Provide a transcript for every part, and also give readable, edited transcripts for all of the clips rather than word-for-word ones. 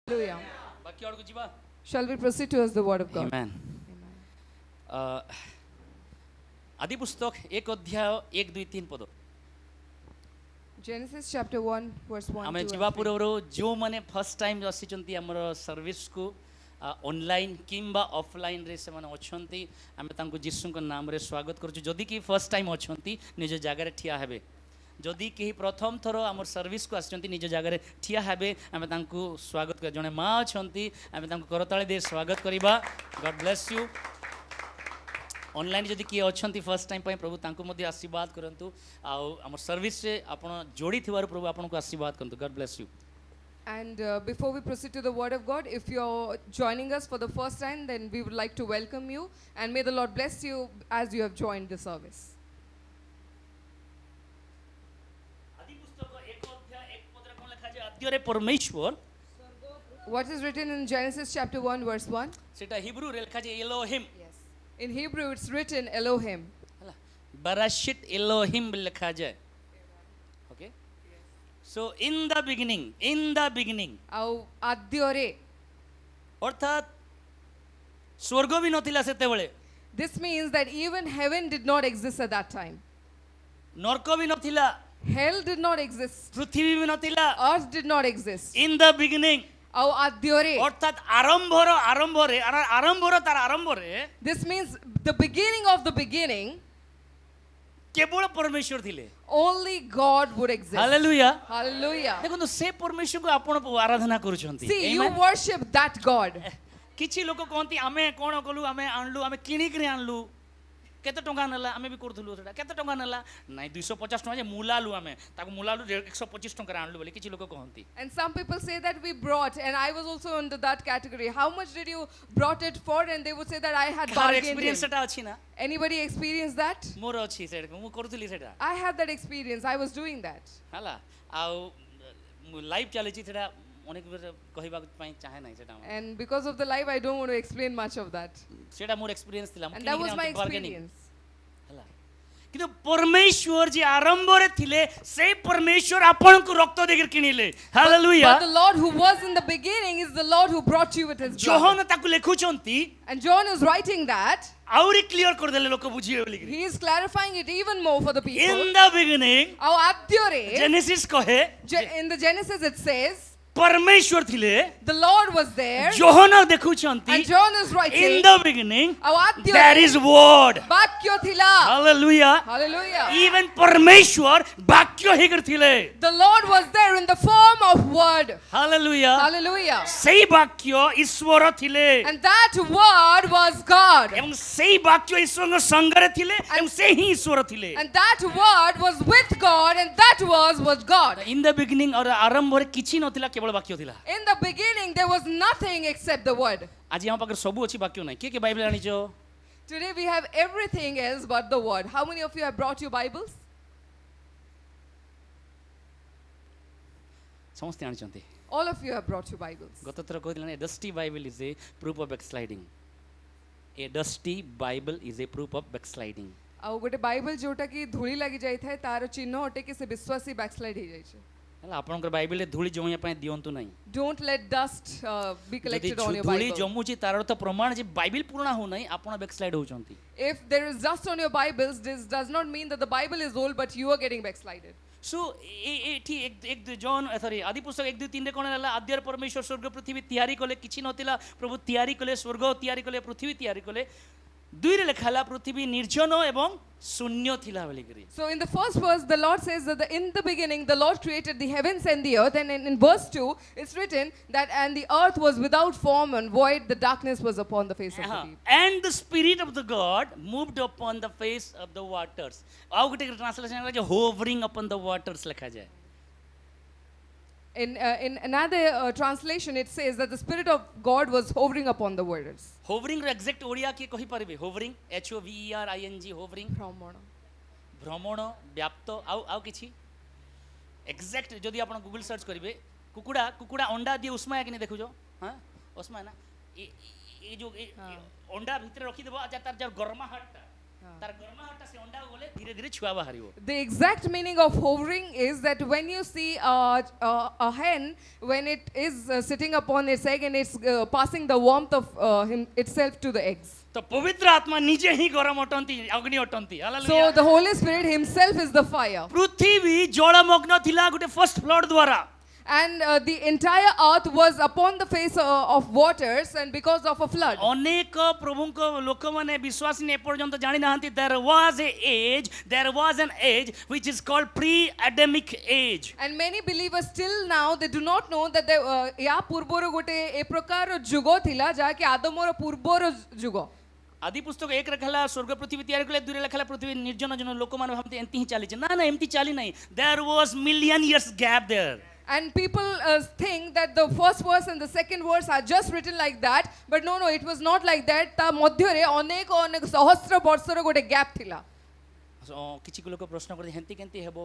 Hallelujah. ବାକ୍ୟ ଆଡ଼କୁ ଯିବା. Shall we proceed towards the word of God? Amen. ଆଦି ପୁସ୍ତକ 1 ଅଧ୍ୟାୟ 1 2 3 ପଦ Genesis chapter 1 verse 1 ଆମେ 2 ଯିବା and 3. ପୂର୍ବରୁ ଯେଉଁମାନେ ଫାର୍ଷ୍ଟ ଟାଇମ୍ ଆସିଛନ୍ତି ଆମର ସର୍ଭିସକୁ ଅନଲାଇନ୍ କିମ୍ବା ଅଫଲାଇନ୍ରେ ସେମାନେ ଅଛନ୍ତି ଆମେ ତାଙ୍କୁ ଯୀଶୁଙ୍କ ନାମରେ ସ୍ୱାଗତ କରୁଛୁ. ଯଦି କି ଫାର୍ଷ୍ଟ ଟାଇମ୍ ଅଛନ୍ତି ନିଜ ଜାଗାରେ ଠିଆ ହେବେ. ଯଦି କେହି ପ୍ରଥମ ଥର ଆମର ସର୍ଭିସକୁ ଆସିଛନ୍ତି ନିଜ ଜାଗାରେ ଠିଆ ହେବେ ଆମେ ତାଙ୍କୁ ସ୍ୱାଗତ କରିବା. ଜଣେ ମା ଅଛନ୍ତି ଆମେ ତାଙ୍କୁ କରତାଳି ଦେଇ ସ୍ୱାଗତ କରିବା. ଗଡ୍ ବ୍ଲେସ୍ ୟୁ. ଅନଲାଇନ୍ ଯଦି କିଏ ଅଛନ୍ତି ଫାର୍ଷ୍ଟ ଟାଇମ୍ ପାଇଁ ପ୍ରଭୁ ତାଙ୍କୁ ମଧ୍ୟ ଆଶୀର୍ବାଦ କରନ୍ତୁ. ଆଉ ଆମର ସର୍ଭିସରେ ଆପଣ ଯୋଡ଼ିଥିବାରୁ ପ୍ରଭୁ ଆପଣଙ୍କୁ ଆଶୀର୍ବାଦ କରନ୍ତୁ. God bless you. And before we proceed to the word of God, if you're joining us for the first time, then we would like to welcome you and may the Lord bless you as you have joined the service. ଆଦ୍ୟରେ ପରମେଶ୍ୱର What is written in Genesis chapter 1 verse 1? ସେଟା ହିବ୍ରୁରେ ଲେଖାଯାଏ Elohim. Yes. In Hebrew it's written Elohim. ହେଲା Bereshit Elohim ଲେଖାଯାଏ. Okay so in the beginning ଆଉ ଆଦ୍ୟରେ. ଅର୍ଥାତ୍ ସ୍ୱର୍ଗ ବି ନଥିଲା ସେତେବେଳେ. This means that even heaven did not exist at that time. ନର୍କ ବି ନଥିଲା. Hell did not exist. ପୃଥିବୀ ବି ନଥିଲା. Earth did not exist. In the beginning ଆଉ ଆଦ୍ୟରେ. ଅର୍ଥାତ୍ ଆରମ୍ଭର ତାର ଆରମ୍ଭରେ This means the beginning of the beginning, କେବଳ ପରମେଶ୍ୱର ଥିଲେ. only God would exist. Hallelujah. Hallelujah. ଦେଖନ୍ତୁ ସେ ପରମେଶ୍ୱରକୁ ଆପଣ ଆରାଧନା କରୁଛନ୍ତି. See, you Amen? worship that God. କିଛି ଲୋକ କହନ୍ତି ଆମେ କ'ଣ କଲୁ ଆମେ ଆଣିଲୁ ଆମେ କିଣିକିରି ଆଣିଲୁ. କେତେ ଟଙ୍କା ନେଲା ଆମେ ବି କରୁଥିଲୁ ସେଟା. କେତେ ଟଙ୍କା ନେଲା ନାଇଁ 250 ଟଙ୍କା ଯେ ମୁଲାଲୁ ଆମେ ତାକୁ ମୁଲାଲୁ 125 ଟଙ୍କାରେ ଆଣିଲୁ ବୋଲି କିଛି ଲୋକ କହନ୍ତି. And some people say that we brought, and I was also under that category. How much did you brought it for? And they would say that I had କାହାର bargained ଏକ୍ସପିରିଏନ୍ସ in. ସେଟା ଅଛି ନା? Anybody experienced that? ମୋର ଅଛି ସେଟା ମୁଁ କରୁଥିଲି ସେଟା. I had that experience. I was doing that. ହେଲା ଆଉ ଲାଇଭ୍ ଚାଲିଛି ସେଟା ଅନେକ ବେଳେ କହିବାକୁ ପାଇଁ ଚାହେଁ ନାହିଁ ସେଟା. And because of the life, I don't want to explain much of that. ସେଟା ମୋର ଏକ୍ସପିରିଏନ୍ସ ଥିଲା. And that was my experience. ହେଲା କିନ୍ତୁ ପରମେଶ୍ୱର ଯେ ଆରମ୍ଭରେ ଥିଲେ ସେଇ ପରମେଶ୍ୱର ଆପଣଙ୍କୁ ରକ୍ତ ଦେଇକି କିଣିଲେ. Hallelujah. But the Lord who was in the beginning is the Lord who brought you with his blood. ଯୋହନ ତାକୁ ଲେଖୁଛନ୍ତି And John is writing that. ଆହୁରି କ୍ଲିୟର କରିଦେଲେ ଲୋକ ବୁଝିବେ ବୋଲି. He is clarifying it even more for the people. In the beginning ଆଉ ଆଦ୍ୟରେ, Genesis କହେ in the Genesis it says, ପରମେଶ୍ୱର ଥିଲେ. the Lord was there. ଯୋହନ ଦେଖୁଛନ୍ତି And John is in writing, the beginning ଆଉ ଆଦ୍ୟରେ there is word. ବାକ୍ୟ ଥିଲା. Hallelujah. Hallelujah. Even ପରମେଶ୍ୱର ବାକ୍ୟ ହେଇକରି ଥିଲେ. The Lord was there in the form of word. Hallelujah. Hallelujah. ସେଇ ବାକ୍ୟ ଈଶ୍ୱର ଥିଲେ. And that word was God. ଏବଂ ସେଇ ବାକ୍ୟ ଈଶ୍ୱରଙ୍କ ସଙ୍ଗରେ ଥିଲେ ଏବଂ ସେ ହିଁ ଈଶ୍ୱର ଥିଲେ. And that word was with God, and that was God. In the beginning ଆରମ୍ଭରେ କିଛି ନଥିଲା କେବଳ ବାକ୍ୟ ଥିଲା. In the beginning there was nothing except the word. ଆଜି ଆମ ପାଖରେ ସବୁ ଅଛି ବାକ୍ୟ ନାହିଁ. କିଏ ବାଇବେଲ ଆଣିଛ? Today we have everything else but the word. How many of you have brought your Bibles? ସମସ୍ତେ ଆଣିଛନ୍ତି. All of you have brought your Bibles. ଗତ ଥର କହିଥିଲେ a dusty Bible is a proof of backsliding. A dusty Bible is a proof of backsliding. ଆଉ ଗୋଟେ Bible ଯୋଉଟା କି ଧୂଳି ଲାଗି ଯାଇଥାଏ ତାର ଚିହ୍ନ ଅଟେ କି ସେ ବିଶ୍ୱାସୀ ବ୍ୟାକସ୍ଲାଇଡ୍ ହେଇଯାଇଛି. ହେଲା ଆପଣଙ୍କର ବାଇବେଲରେ ଧୂଳି ଜମିବା ପାଇଁ ଦିଅନ୍ତୁ ନାହିଁ. Don't let dust be collected on your ଧୂଳି Bible. ଜମୁଛି ତାର ତ ପ୍ରମାଣ ଯେ ବାଇବେଲ ପୁରୁଣା ହଉନାହିଁ ଆପଣ ବ୍ୟାକସ୍ଲାଇଡ୍ ହଉଛନ୍ତି. If there is dust on your Bibles, this does not mean that the Bible is old, but you are getting backslided. So ଏଠି ଜନ୍ ସରି ଆଦି ପୁସ୍ତକ 1 2 3 ରେ କ'ଣ ହେଲା? ଆଦ୍ୟରେ ପରମେଶ୍ୱର ସ୍ୱର୍ଗ ପୃଥିବୀ ତିଆରି କଲେ. କିଛି ନଥିଲା ପ୍ରଭୁ ତିଆରି କଲେ. ସ୍ୱର୍ଗ ତିଆରି କଲେ. ପୃଥିବୀ ତିଆରି କଲେ. 2 ରେ ଲେଖା ହେଲା ପୃଥିବୀ ନିର୍ଜନ ଏବଂ ଶୂନ୍ୟ ଥିଲା ବୋଲିକରି. So in the first verse, the Lord says that in the beginning, the Lord created the heavens and the earth. And in verse 2, it's written that and the earth was without form and void, the darkness was upon the face of the deep. And the spirit of the God moved upon the face of the waters. ଆଉ ଗୋଟେ translation ହେଲା ଯେ hovering upon the waters ଲେଖାଯାଏ. In another translation, it says that the Spirit of God was hovering upon the waters. Hovering ର exact Odia କିଏ କହିପାରିବେ? Hovering HOVERING hovering ଭ୍ରମଣ ବ୍ୟାପ୍ତ ଆଉ କିଛି ଏକ୍ସାକ୍ଟ ଯଦି ଆପଣ ଗୁଗଲ ସର୍ଚ୍ଚ କରିବେ କୁକୁଡ଼ା ଅଣ୍ଡା ଦିଏ ଉଷ୍ମା କିନି ଦେଖୁଛ ହଁ ଉଷ୍ମା ନା ଏ ଯୋଉ ଅଣ୍ଡା ଭିତରେ ରଖିଦେବ ତାର ଯୋଉ ଗରମାହଟଟା ତାର ଗରମାହଟା ସେ ଅଣ୍ଡା ଗଲେ ଧୀରେ ଧୀରେ ଛୁଆ ବାହାରିବ। The exact meaning of hovering is that when you see a hen, when it is sitting upon its egg and it's passing the warmth of itself to the eggs. ତ ପବିତ୍ର ଆତ୍ମା ନିଜେ ହିଁ ଗରମ ଅଟନ୍ତି, ଅଗ୍ନି ଅଟନ୍ତି। So hallelujah. the Holy Spirit himself is the fire. ପୃଥିବୀ ଜଳମଗ୍ନ ଥିଲା ଗୋଟେ ଫର୍ଷ୍ଟ ଫ୍ଲଡ୍ ଦ୍ୱାରା। And the entire earth was upon the face of waters and because of a flood. ଅନେକ ପ୍ରଭୁଙ୍କ ଲୋକମାନେ ବିଶ୍ୱାସୀ ଏପର୍ଯ୍ୟନ୍ତ ଜାଣି ନାହାନ୍ତି there was an age which is called pre-Adamic age. And many believers still now they do not know that ya ପୂର୍ବରୁ ଗୋଟେ ଏ ପ୍ରକାର ଯୁଗ ଥିଲା ଯାହାକି ଆଦମର ପୂର୍ବର ଯୁଗ। ଆଦି ପୁସ୍ତକ 1 ରେ ଲେଖା ସ୍ୱର୍ଗ ପୃଥିବୀ ତିଆରି କଲେ, 2 ରେ ଲେଖା ପୃଥିବୀ ନିର୍ଜନ ଜନ ଲୋକମାନେ ଭାବନ୍ତି ଏମିତି ହିଁ ଚାଲିଛି। ନା ନା ଏମିତି ଚାଲି ନାହିଁ। there was million years gap there. And people think that the first verse and the second verse are just written like that, but no, it was not like that. ତା ମଧ୍ୟରେ ଅନେକ ଅନେକ ସହସ୍ର ବର୍ଷର ଗୋଟେ ଗ୍ୟାପ୍ ଥିଲା। କିଛି ଲୋକ ପ୍ରଶ୍ନ କରନ୍ତି ହେନ୍ତି କେମିତି ହେବ?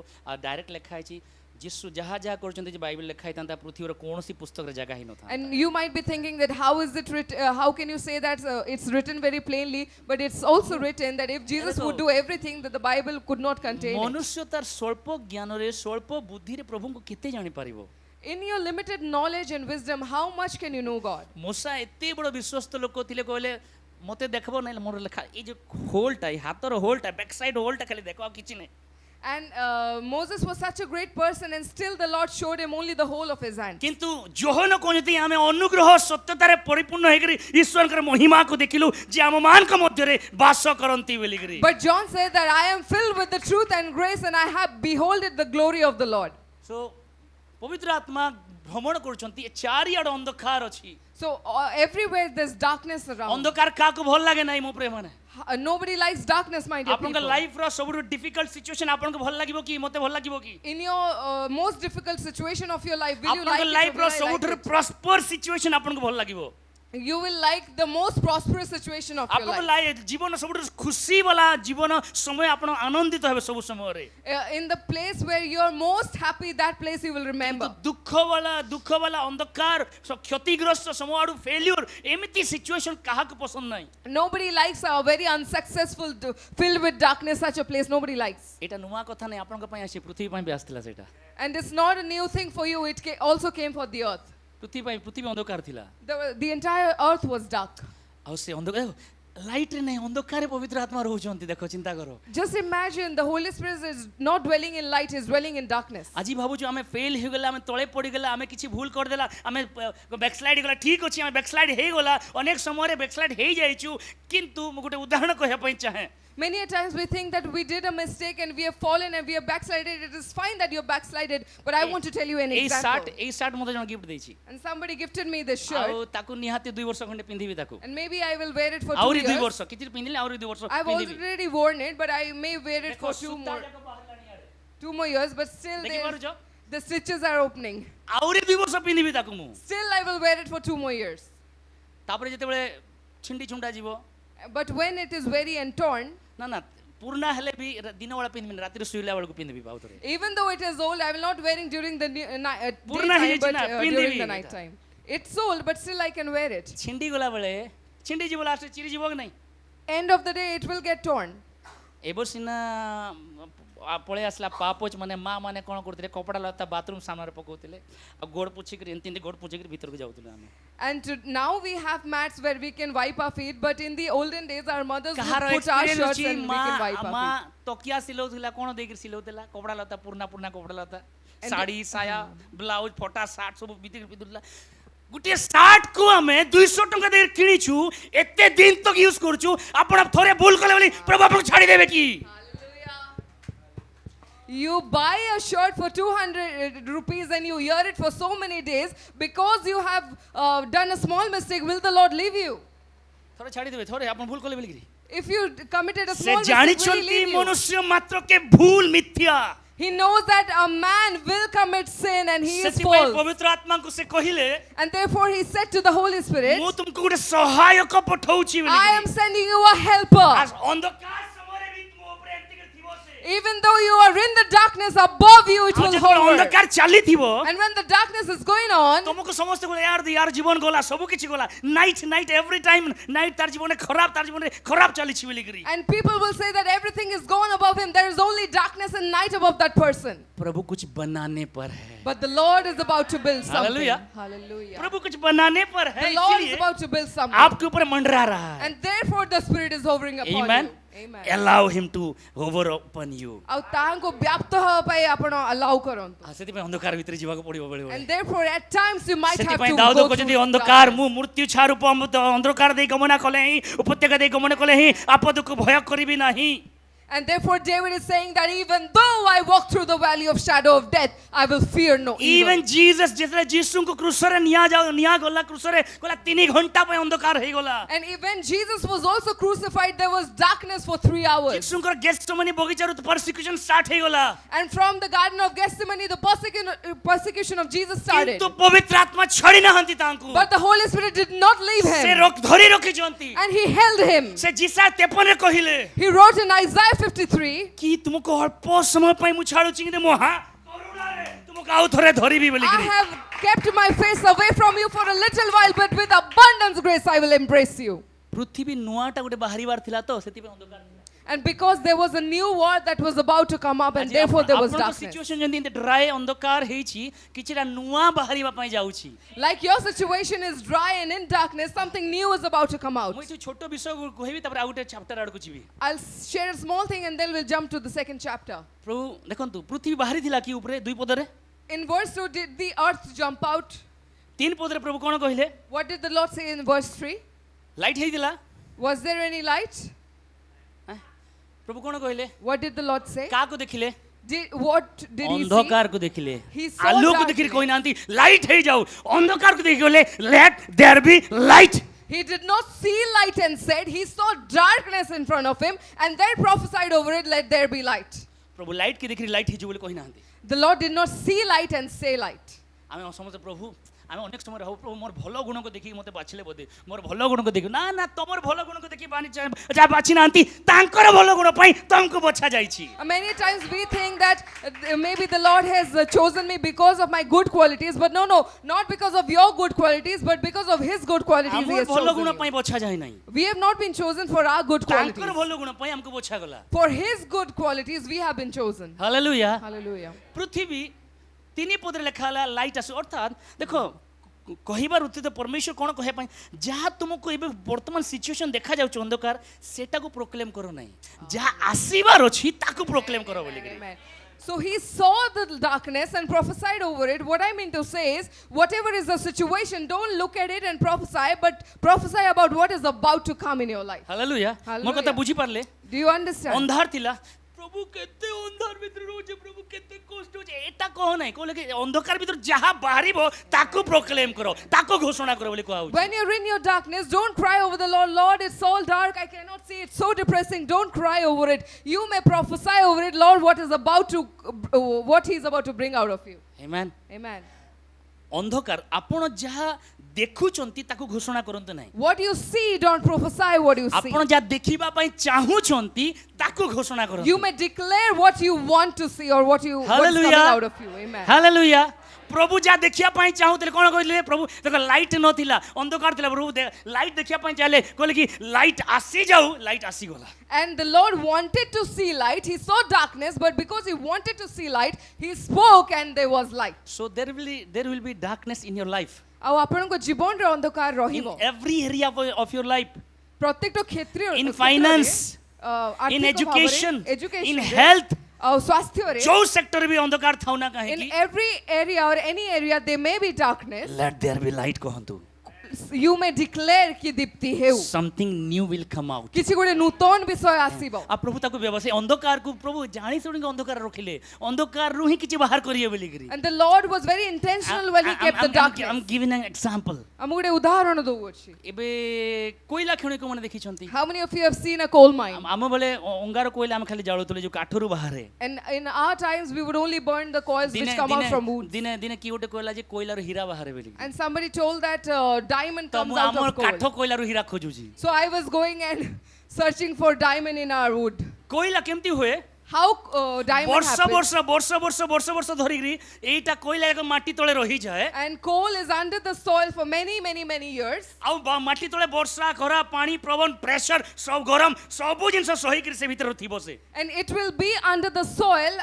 ଡାଇରେକ୍ଟ ଲେଖା ହେଇଛି ଯୀଶୁ ଯାହା ଯାହା କରୁଛନ୍ତି ଯେ ବାଇବେଲ ଲେଖା ହେଇଥାନ୍ତା ପୃଥିବୀର କୌଣସି ପୁସ୍ତକରେ ଜାଗା ହିଁ ନଥାନ୍ତା। And you might be thinking that how is it written, how can you say that it's written very plainly, but it's also written that if Jesus would do everything that the Bible could not contain it. ମନୁଷ୍ୟ ତାର ସ୍ୱଳ୍ପ ଜ୍ଞାନରେ ସ୍ୱଳ୍ପ ବୁଦ୍ଧିରେ ପ୍ରଭୁଙ୍କୁ କେତେ ଜାଣି ପାରିବ? In your limited knowledge and wisdom, how much can you know God? ମୋସା ଏତେ ବଡ଼ ବିଶ୍ୱସ୍ତ ଲୋକ ଥିଲେ, କହିଲେ ମୋତେ ଦେଖବ ନାହିଁ ମୋର ଲେଖା ଏଇ ଯୋଉ ହୋଲଟା, ଏଇ ହାତର ହୋଲଟା, ବ୍ୟାକ୍ ସାଇଡ୍ ହୋଲଟା ଖାଲି ଦେଖ ଆଉ କିଛି ନାହିଁ। And Moses was such a great person and still the Lord showed him only the whole of his hand. କିନ୍ତୁ ଯୋହନ କହନ୍ତି ଆମେ ଅନୁଗ୍ରହ ସତ୍ୟତାରେ ପରିପୂର୍ଣ୍ଣ ହେଇକରି ଈଶ୍ୱରଙ୍କର ମହିମାକୁ ଦେଖିଲୁ ଯେ ଆମ ମାନଙ୍କ ମଧ୍ୟରେ ବାସ କରନ୍ତି ବୋଲିକରି। But John said that I am filled with the truth and grace and I have beholded the glory of the Lord. So ପବିତ୍ର ଆତ୍ମା ଭ୍ରମଣ କରୁଛନ୍ତି, ଏ ଚାରିଆଡେ ଅନ୍ଧକାର ଅଛି। So everywhere there's darkness around. ଅନ୍ଧକାର କାହାକୁ ଭଲ ଲାଗେ ନାହିଁ ମୋ ପ୍ରେମାନେ? Nobody likes darkness, my dear ଆପଣଙ୍କ people. ଲାଇଫ ର ସବୁଠୁ ଡିଫିକଲ୍ଟ ସିଚୁଏସନ ଆପଣଙ୍କୁ ଭଲ ଲାଗିବ କି ମୋତେ ଭଲ ଲାଗିବ କି? In your most difficult situation of your life, will you like ଆପଣଙ୍କ it? ଲାଇଫ Or ର will I like ସବୁଠୁ it? ପ୍ରସ୍ପର ସିଚୁଏସନ ଆପଣଙ୍କୁ ଭଲ ଲାଗିବ? You will like the most prosperous situation of your ଆପଣଙ୍କ life. ଜୀବନ ସବୁଠୁ ଖୁସି ବାଲା ଜୀବନ ସମୟ ଆପଣ ଆନନ୍ଦିତ ହେବେ ସବୁ ସମୟରେ। In the place where you're most happy, that place you will remember. ଦୁଃଖ ବାଲା ଅନ୍ଧକାର କ୍ଷତିଗ୍ରସ୍ତ ସମୟ ଆଡୁ ଫେଲିୟର ଏମିତି ସିଚୁଏସନ କାହାକୁ ପସନ୍ଦ ନାହିଁ। Nobody likes a very unsuccessful, filled with darkness, such a place. Nobody likes. ଏଇଟା ନୂଆ କଥା ନାହିଁ, ଆପଣଙ୍କ ପାଇଁ ଆସି ପୃଥିବୀ ପାଇଁ ବି ଆସିଥିଲା ସେଇଟା। And it's not a new thing for you. It also came for the earth. ପୃଥିବୀ ଅନ୍ଧକାର ଥିଲା। The entire earth was dark. ଆଉ ସେ ଅନ୍ଧକାର ଲାଇଟ୍ ରେ ନାହିଁ, ଅନ୍ଧକାରରେ ପବିତ୍ର ଆତ୍ମା ରହୁଛନ୍ତି। ଦେଖ ଚିନ୍ତା କର। Just imagine the Holy Spirit is not dwelling in light, is dwelling in darkness. ଆଜି ଭାବୁଛୁ ଆମେ ଫେଲ୍ ହେଇଗଲା, ଆମେ ତଳେ ପଡ଼ିଗଲା, ଆମେ କିଛି ଭୁଲ କରିଦେଲା, ଆମେ ବ୍ୟାକସ୍ଲାଇଡ୍ ହେଇଗଲା। ଠିକ୍ ଅଛି, ଆମେ ବ୍ୟାକସ୍ଲାଇଡ୍ ହେଇଗଲା, ଅନେକ ସମୟରେ ବ୍ୟାକସ୍ଲାଇଡ୍ ହେଇଯାଇଛୁ। କିନ୍ତୁ ମୁଁ ଗୋଟେ ଉଦାହରଣ କହିବା ପାଇଁ ଚାହେଁ। Many a times we think that we did a mistake and we have fallen and we have backslided. It is fine that you have backslided, but I want to tell you an example. ଏଇ shirt ମୋତେ ଜଣେ gift ଦେଇଛି। And somebody gifted me this shirt. ଆଉ ତାକୁ ନିହାତି 2 ବର୍ଷ ଖଣ୍ଡେ ପିନ୍ଧିବି ତାକୁ। And maybe I will wear it for 2 ଆହୁରି 2 years. ବର୍ଷ କିଛି ପିନ୍ଧିଲେ ଆହୁରି 2 ବର୍ଷ I've ପିନ୍ଧିବି। already worn it, but I may wear it for 2 more years. But still, ଦେଖିପାରୁଛ? the stitches are opening. ଆହୁରି 2 ବର୍ଷ ପିନ୍ଧିବି ତାକୁ ମୁଁ। Still, I will wear it for 2 more years. ତାପରେ ଯେତେବେଳେ ଛିଣ୍ଡି ଛୁଣ୍ଡା ଯିବ, But when it is very and torn, ନା ପୁରୁଣା ହେଲେ ବି ଦିନ ବେଳା ପିନ୍ଧିବିନି, ରାତିରେ ଶୋଇଲା ବେଳକୁ ପିନ୍ଧିବି ଆଉ ଥରେ। even though it is old, I will not wearing during the ପୁରୁଣା daytime, ହେଇଯାଇଛି but ନା, during ପିନ୍ଧିବି the ଏଇଟା। night time. It's old, but still I can wear it. ଛିଣ୍ଡି ଗଲା ବେଳେ ଛିଣ୍ଡି ଯିବ, ଲାଷ୍ଟରେ ଚିରି ଯିବ କି ନାହିଁ? End of the day, it will get torn. ଏବେ ସିନା ପଳେଇ ଆସିଲା ପାପୋଚ ମାନେ ମା ମାନେ କ'ଣ କରୁଥିଲେ, କପଡ଼ା ଲତା ବାଥରୁମ୍ ସାମ୍ନାରେ ପକାଉଥିଲେ, ଆଉ ଗୋଡ଼ ପୋଛିକିରି ଏମିତି ଗୋଡ଼ ପୋଛିକିରି ଭିତରକୁ ଯାଉଥିଲେ ଆମେ। And now we have mats where we can wipe our feet, but in the olden days, our mothers would କାହାର put our ଏକ୍ସପିରିଏନ୍ସ shirts ଅଛି? and we can wipe our ମା feet. ତକିଆ ସିଲଉଥିଲା, କ'ଣ ଦେଇକିରି ସିଲଉଥିଲା? କପଡ଼ା ଲତା ପୁରୁଣା କପଡ଼ା ଲତା, ଶାଢ଼ୀ ସାୟା ବ୍ଲାଉଜ ଫଟା ସାର୍ଟ ସବୁ ଭିତରକୁ ପିନ୍ଧୁଥିଲା। ଗୋଟିଏ ସାର୍ଟକୁ ଆମେ 200 ଟଙ୍କା ଦେଇ କିଣିଛୁ, ଏତେ ଦିନ ତକ ୟୁଜ୍ କରୁଛୁ। ଆପଣ ଥରେ ଭୁଲ କଲେ ବୋଲି ପ୍ରଭୁ ଆପଣଙ୍କୁ ଛାଡ଼ିଦେବେ କି? You buy a shirt for 200 rupees and you wear it for so many days because you have done a small mistake. Will the Lord leave you? ଥରେ ଛାଡ଼ିଦେବେ, ଥରେ ଆପଣ ଭୁଲ କଲେ ବୋଲିକିରି। If you committed a ସେ small mistake, will He ଜାଣିଛନ୍ତି leave you? ମନୁଷ୍ୟ ମାତ୍ର କେ ଭୁଲ ମିଥ୍ୟା। He knows that a man will commit sin and he is ସେଥିପାଇଁ false. ପବିତ୍ର ଆତ୍ମାଙ୍କୁ ସେ କହିଲେ, And therefore He said to the Holy Spirit, ମୁଁ ତୁମକୁ ଗୋଟେ ସହାୟକ ପଠଉଛି I am sending you a helper. ଅନ୍ଧକାର ସମୟରେ ବି ତୁମ ଉପରେ ଏମିତି ଥିବ ସେ। Even though you are in the darkness, above you it ଆଉ will ଯେତେବେଳେ hover. ଅନ୍ଧକାର ଚାଲିଥିବ And when the darkness is going on, ତମକୁ ସମସ୍ତେ କହିଲେ ୟାର ଜୀବନ ଗଲା ସବୁ କିଛି ଗଲା ନାଇଟ୍ ଏଭ୍ରି ଟାଇମ୍ ନାଇଟ୍ ତାର ଜୀବନରେ ଖରାପ ଚାଲିଛି ବୋଲିକିରି and people will say that everything is gone above him, there is only darkness and night above that person. प्रभु कुछ बनाने पर है But the Lord is about to build something. Hallelujah. Hallelujah. प्रभु कुछ बनाने पर है The Lord is इसलिए about to build something. आपके ऊपर मंडरा रहा है And therefore the Spirit is hovering upon Amen. you. Amen. allow him to hover upon you ଆଉ ତାହାଙ୍କୁ ବ୍ୟାପ୍ତ ହେବା ପାଇଁ ଆପଣ allow କରନ୍ତୁ. ସେଥିପାଇଁ ଅନ୍ଧକାର ଭିତରେ ଯିବାକୁ ପଡ଼ିବ ବେଳେ And therefore at times you might have ସେଥିପାଇଁ to ଦାଉଦ go କହୁଛନ୍ତି through ଅନ୍ଧକାର darkness. ମୁଁ ମୃତ୍ୟୁ ଛାରୂପ ଅନ୍ଧକାର ଦେଇ ଗମନ କଲେ ହିଁ ଉପତ୍ୟକା ଦେଇ ଗମନ କଲେ ହିଁ ଆପଦକୁ ଭୟ କରିବି ନାହିଁ And therefore David is saying that even though I walk through the valley of shadow of death, I will fear no evil. even Jesus ଯେତେବେଳେ ଯୀଶୁଙ୍କୁ କ୍ରୁଶରେ ନିଆ ଗଲା କ୍ରୁଶରେ ଗଲା 3 ଘଣ୍ଟା ପାଇଁ ଅନ୍ଧକାର ହେଇଗଲା And even Jesus was also crucified, there was darkness for 3 hours. ଯୀଶୁଙ୍କର ଗେଥସେମନି ବଗିଚାରୁ ପରସିକ୍ୟୁସନ ଷ୍ଟାର୍ଟ ହେଇଗଲା And from the garden of Gethsemane, the persecution of Jesus started. କିନ୍ତୁ ପବିତ୍ର ଆତ୍ମା ଛାଡ଼ି ନାହାନ୍ତି ତାଙ୍କୁ But the Holy Spirit did not leave ସେ him. ଧରି ରଖିଛନ୍ତି And he held him. ସେ ଯିଶା 53 କହିଲେ He wrote in Isaiah 53, କି ତୁମକୁ ଅଳ୍ପ ସମୟ ପାଇଁ ମୁଁ ଛାଡୁଛି କିନ୍ତୁ ମୁଁ କରୁଣାରେ ତୁମକୁ ଆଉ ଥରେ ଧରିବି ବୋଲି I have kept my face away from you for a little while, but with abundance grace I will embrace you. ପୃଥିବୀ ନୂଆଟା ଗୋଟେ ବାହାରିବାର ଥିଲା ତ ସେଥିପାଇଁ ଅନ୍ଧକାର ଥିଲା And because there was a new war that was about to come up, and therefore there was darkness. Situation ଯେମିତି ଡ୍ରାଏ ଅନ୍ଧକାର ହେଇଛି କିଛିଟା ନୂଆ ବାହାରିବା ପାଇଁ ଯାଉଛି Like your situation is dry and in darkness, something new is about to come out. ମୁଁ ଏଇ ଛୋଟ ବିଷୟ କହିବି ତାପରେ ଆଉ ଗୋଟେ ଚାପ୍ଟର ଆଡକୁ ଯିବି I'll share a small thing and then we'll jump to the second chapter. ପ୍ରଭୁ ଦେଖନ୍ତୁ ପୃଥିବୀ ବାହାରିଥିଲା କି ଉପରେ ଦୁଇ ପଦରେ In verse 2, did the earth jump out? 3 ପଦରେ ପ୍ରଭୁ କ'ଣ କହିଲେ What did the Lord say in verse 3? Light ହେଇଥିଲା Was there any light? ପ୍ରଭୁ କ'ଣ କହିଲେ What did the Lord say? କାହାକୁ ଦେଖିଲେ What did he see? ଅନ୍ଧକାରକୁ ଦେଖିଲେ He saw ଆଲୋକକୁ ଦେଖିକି darkness. କହିନାହାନ୍ତି ଲାଇଟ୍ ହେଇଯାଉ ଅନ୍ଧକାରକୁ ଦେଖି କହିଲେ let there be light He did not see light and said, he saw darkness in front of him and then prophesied over it, let there be light. ପ୍ରଭୁ light କି ଦେଖିକି ଲାଇଟ୍ ହେଇଯିବ ବୋଲି କହିନାହାନ୍ତି The Lord did not see light and say light. ଆମେ ସମସ୍ତେ ପ୍ରଭୁ ଆମେ ଅନେକ ସମୟରେ ହଉ ପ୍ରଭୁ ମୋର ଭଲ ଗୁଣକୁ ଦେଖିକି ମୋତେ ବାଛିଲେ ବୋଧେ ମୋର ଭଲ ଗୁଣକୁ ଦେଖି ନା ନା ତମର ଭଲ ଗୁଣକୁ ଦେଖି ଯାହା ବାଛି ନାହାନ୍ତି ତାଙ୍କର ଭଲ ଗୁଣ ପାଇଁ ତମକୁ ବଛା ଯାଇଛି Many times we think that maybe the Lord has chosen me because of my good qualities, but no, not because of your good qualities, but because of his good qualities he ଆମର has ଭଲ chosen ଗୁଣ you. ପାଇଁ ବଛା ଯାଇ ନାହିଁ We have not been chosen for our good ତାଙ୍କର qualities. ଭଲ ଗୁଣ ପାଇଁ ଆମକୁ ବଛା ଗଲା For his good qualities we have been chosen. Hallelujah Hallelujah. ପୃଥିବୀ 3 ପଦରେ ଲେଖା ହେଲା ଲାଇଟ୍ ଆସୁ ଅର୍ଥାତ୍ ଦେଖ କହିବାର ଉଚିତ ପରମେଶ୍ୱର କ'ଣ କହିବା ପାଇଁ ଯାହା ତୁମକୁ ଏବେ ବର୍ତ୍ତମାନ ସିଚୁଏସନ୍ ଦେଖାଯାଉଛି ଅନ୍ଧକାର ସେଟାକୁ ପ୍ରୋକ୍ଲେମ୍ କର ନାହିଁ ଯାହା ଆସିବାର ଅଛି ତାକୁ ପ୍ରୋକ୍ଲେମ୍ କର ବୋଲିକିରି Amen. So he saw the darkness and prophesied over it. What I mean to say is, whatever is the situation, don't look at it and prophesy, but prophesy about what is about to come in your life. Hallelujah ମୋ କଥା ବୁଝିପାରିଲେ Do you understand? ଅନ୍ଧାର ଥିଲା ପ୍ରଭୁ କେତେ ଅନ୍ଧାର ଭିତରେ ରହୁଛେ ପ୍ରଭୁ କେତେ କଷ୍ଟ ହଉଛି ଏଟା କହ ନାହିଁ କହିଲେ କି ଅନ୍ଧକାର ଭିତରୁ ଯାହା ବାହାରିବ ତାକୁ ପ୍ରୋକ୍ଲେମ୍ କର ତାକୁ ଘୋଷଣା କର ବୋଲି କୁହାହଉଛି When you're in your darkness, don't cry over the Lord. Lord, it's so dark, I cannot see. It's so depressing. Don't cry over it. You may prophesy over it, Lord, what He's about to bring out of you. Amen. Amen. ଅନ୍ଧକାର ଆପଣ ଯାହା ଦେଖୁଛନ୍ତି ତାକୁ ଘୋଷଣା କରନ୍ତୁ ନାହିଁ What you see, don't prophesy what you see. ଆପଣ ଯାହା ଦେଖିବା ପାଇଁ ଚାହୁଁଛନ୍ତି ତାକୁ ଘୋଷଣା କରନ୍ତୁ You may declare what you want to see or what's coming Hallelujah. out of you. Amen. Hallelujah ପ୍ରଭୁ ଯାହା ଦେଖିବା ପାଇଁ ଚାହୁଁଥିଲେ କ'ଣ କହିଲେ ପ୍ରଭୁ ଦେଖ ଲାଇଟ୍ ନଥିଲା ଅନ୍ଧକାର ଥିଲା ପ୍ରଭୁ ଲାଇଟ୍ ଦେଖିବା ପାଇଁ ଚାହିଁଲେ କହିଲେ କି ଲାଇଟ୍ ଆସିଯାଉ ଲାଇଟ୍ ଆସିଗଲା And the Lord wanted to see light. He saw darkness, but because he wanted to see light, he spoke and there was light. so there will be darkness in your life ଆଉ ଆପଣଙ୍କ ଜୀବନରେ ଅନ୍ଧକାର in ରହିବ every area of your life ପ୍ରତ୍ୟେକ କ୍ଷେତ୍ରରେ in finance in education in health ଆଉ ସ୍ୱାସ୍ଥ୍ୟରେ ଯୋଉ ସେକ୍ଟର ବି ଅନ୍ଧକାର ଥାଉ ନା in କାହିଁକି every area or any area there may be darkness. let there be light କହନ୍ତୁ You may declare କି ଦୀପ୍ତି ହେଉ something new will come out କିଛି ଗୋଟେ ନୂତନ ବିଷୟ ଆସିବ ଆଉ ପ୍ରଭୁ ତାକୁ ବ୍ୟବସାୟ ଅନ୍ଧକାରକୁ ପ୍ରଭୁ ଜାଣି ଶୁଣିକି ଅନ୍ଧକାର ରଖିଲେ ଅନ୍ଧକାରରୁ ହିଁ କିଛି ବାହାର କରିବେ ବୋଲିକିରି And the Lord was very intentional when he kept the darkness. I'm giving an example ଆମକୁ ଗୋଟେ ଉଦାହରଣ ଦଉଅଛି. ଏବେ କୋଇଲା ଖଣିକୁ ମାନେ ଦେଖିଛନ୍ତି How many of you have seen a coal mine? ଆମ ବେଳେ ଅଙ୍ଗାର କୋଇଲା ଆମେ ଖାଲି ଜାଳୁଥିଲେ ଯୋଉ କାଠରୁ ବାହାରେ And in our times we would only burn the coils which come out from wood. ଦିନେ କି ଗୋଟେ କହିଲା ଯେ କୋଇଲାରୁ ହୀରା ବାହାରେ ବୋଲି And somebody told that diamond ତ comes ମୁଁ out ଆମର of coal. କାଠ କୋଇଲାରୁ ହୀରା ଖୋଜୁଛି So I was going and searching for diamond in our wood. କୋଇଲା କେମିତି ହୁଏ how diamond ବର୍ଷ happens. ବର୍ଷ ବର୍ଷ ବର୍ଷ ବର୍ଷ ବର୍ଷ ଧରିକିରି ଏଇଟା କୋଇଲା ଏକ ମାଟି ତଳେ ରହିଯାଏ And coal is under the soil for many, many, many years. ଆଉ ମାଟି ତଳେ ବର୍ଷା ଖରା ପାଣି ପବନ ପ୍ରେସର ସବୁ ଗରମ ସବୁ ଜିନିଷ ସହିକିରି ସେ ଭିତରେ ଥିବ ସେ And it will be under the soil,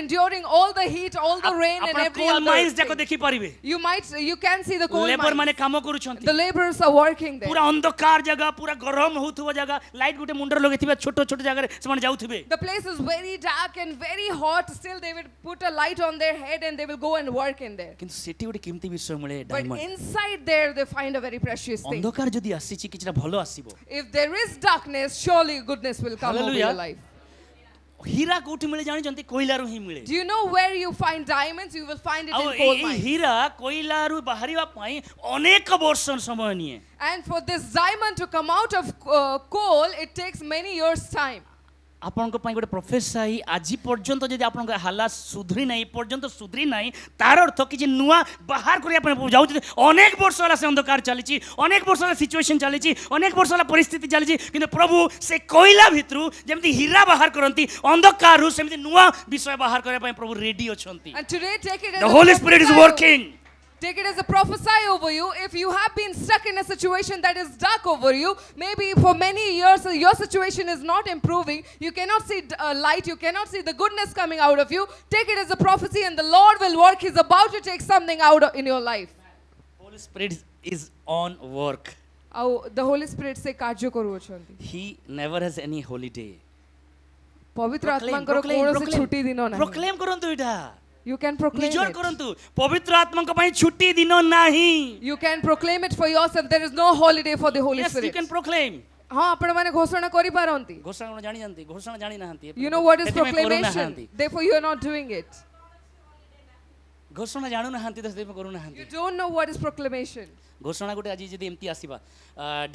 enduring all the heat, all the rain, and ଆପଣ every କୋଲ ମାଇନ୍ସ other ଯାକ thing. ଦେଖି ପାରିବେ You can see the coal labour ମାନେ mines. କାମ କରୁଛନ୍ତି The laborers are working there. ପୁରା ଅନ୍ଧକାର ଜାଗା ପୁରା ଗରମ ହଉଥିବ ଜାଗା ଲାଇଟ୍ ଗୋଟେ ମୁଣ୍ଡରେ ଲଗେଇଥିବେ ଛୋଟ ଛୋଟ ଜାଗାରେ ସେମାନେ ଯାଉଥିବେ The place is very dark and very hot. Still, they will put a light on their head and they will go and work in there. କିନ୍ତୁ ସେଠି ଗୋଟେ କେମିତି ବିଷୟ ମିଳେ But diamond inside there, they find a very precious thing. ଅନ୍ଧକାର ଯଦି ଆସିଛି କିଛିଟା ଭଲ ଆସିବ If there is darkness, surely goodness will come over Hallelujah. your life. ହୀରା କୋଉଠି ମିଳେ ଜାଣିଛନ୍ତି କୋଇଲାରୁ ହିଁ ମିଳେ Do you know where you find diamonds? You will find it ଆଉ in coal ଏଇ mines. ହୀରା କୋଇଲାରୁ ବାହାରିବା ପାଇଁ ଅନେକ ବର୍ଷ ସମୟ ନିଏ And for this diamond to come out of coal, it takes many years' time. ଆପଣଙ୍କ ପାଇଁ ଗୋଟେ ପ୍ରଫେସାଇ ଆଜି ପର୍ଯ୍ୟନ୍ତ ଯଦି ଆପଣଙ୍କ ହାଲାତ ସୁଧୁରି ନାହିଁ ପର୍ଯ୍ୟନ୍ତ ସୁଧୁରି ନାହିଁ ତାର ଅର୍ଥ କିଛି ନୂଆ ବାହାର କରିବା ପାଇଁ ଯାଉଛନ୍ତି ଅନେକ ବର୍ଷ ହେଲା ସେ ଅନ୍ଧକାର ଚାଲିଛି ଅନେକ ବର୍ଷ ହେଲା ସିଚୁଏସନ୍ ଚାଲିଛି ଅନେକ ବର୍ଷ ହେଲା ପରିସ୍ଥିତି ଚାଲିଛି କିନ୍ତୁ ପ୍ରଭୁ ସେ କୋଇଲା ଭିତରୁ ଯେମିତି ହୀରା ବାହାର କରନ୍ତି ଅନ୍ଧକାରରୁ ସେମିତି ନୂଆ ବିଷୟ ବାହାର କରିବା ପାଇଁ ପ୍ରଭୁ ରେଡି ଅଛନ୍ତି And today, take it as The a Holy Spirit is prophesy- working. Take it as a prophesy over you. If you have been stuck in a situation that is dark over you, maybe for many years your situation is not improving, you cannot see light, you cannot see the goodness coming out of you, take it as a prophecy and the Lord will work. He's about to take something out in your life. Holy Spirit is on work. The Holy Spirit say କାର୍ଯ୍ୟ କରୁଅଛନ୍ତି. He never has any holiday. ପବିତ୍ର ଆତ୍ମାଙ୍କର କୌଣସି ଛୁଟି ଦିନ ନାହିଁ. Proclaim କରନ୍ତୁ ଏଇଟା You can proclaim ନିଜର it. କରନ୍ତୁ ପବିତ୍ର ଆତ୍ମାଙ୍କ ପାଇଁ ଛୁଟି ଦିନ ନାହିଁ You can proclaim it for yourself. There is no holiday for the Holy Yes, you Spirit. can proclaim. ହଁ ଆପଣମାନେ ଘୋଷଣା କରିପାରନ୍ତି. ଘୋଷଣା କଣ ଜାଣିଛନ୍ତି ଘୋଷଣା ଜାଣି ନାହାନ୍ତି You know what is ସେଥିପାଇଁ proclamation. କରୁନାହାନ୍ତି। Therefore you are not doing it. ଘୋଷଣା ଜାଣୁ ନାହାନ୍ତି ତ ସେଥିପାଇଁ କରୁନାହାନ୍ତି You don't know what is proclamation. ଘୋଷଣା ଗୋଟେ ଆଜି ଯଦି ଏମିତି ଆସିବା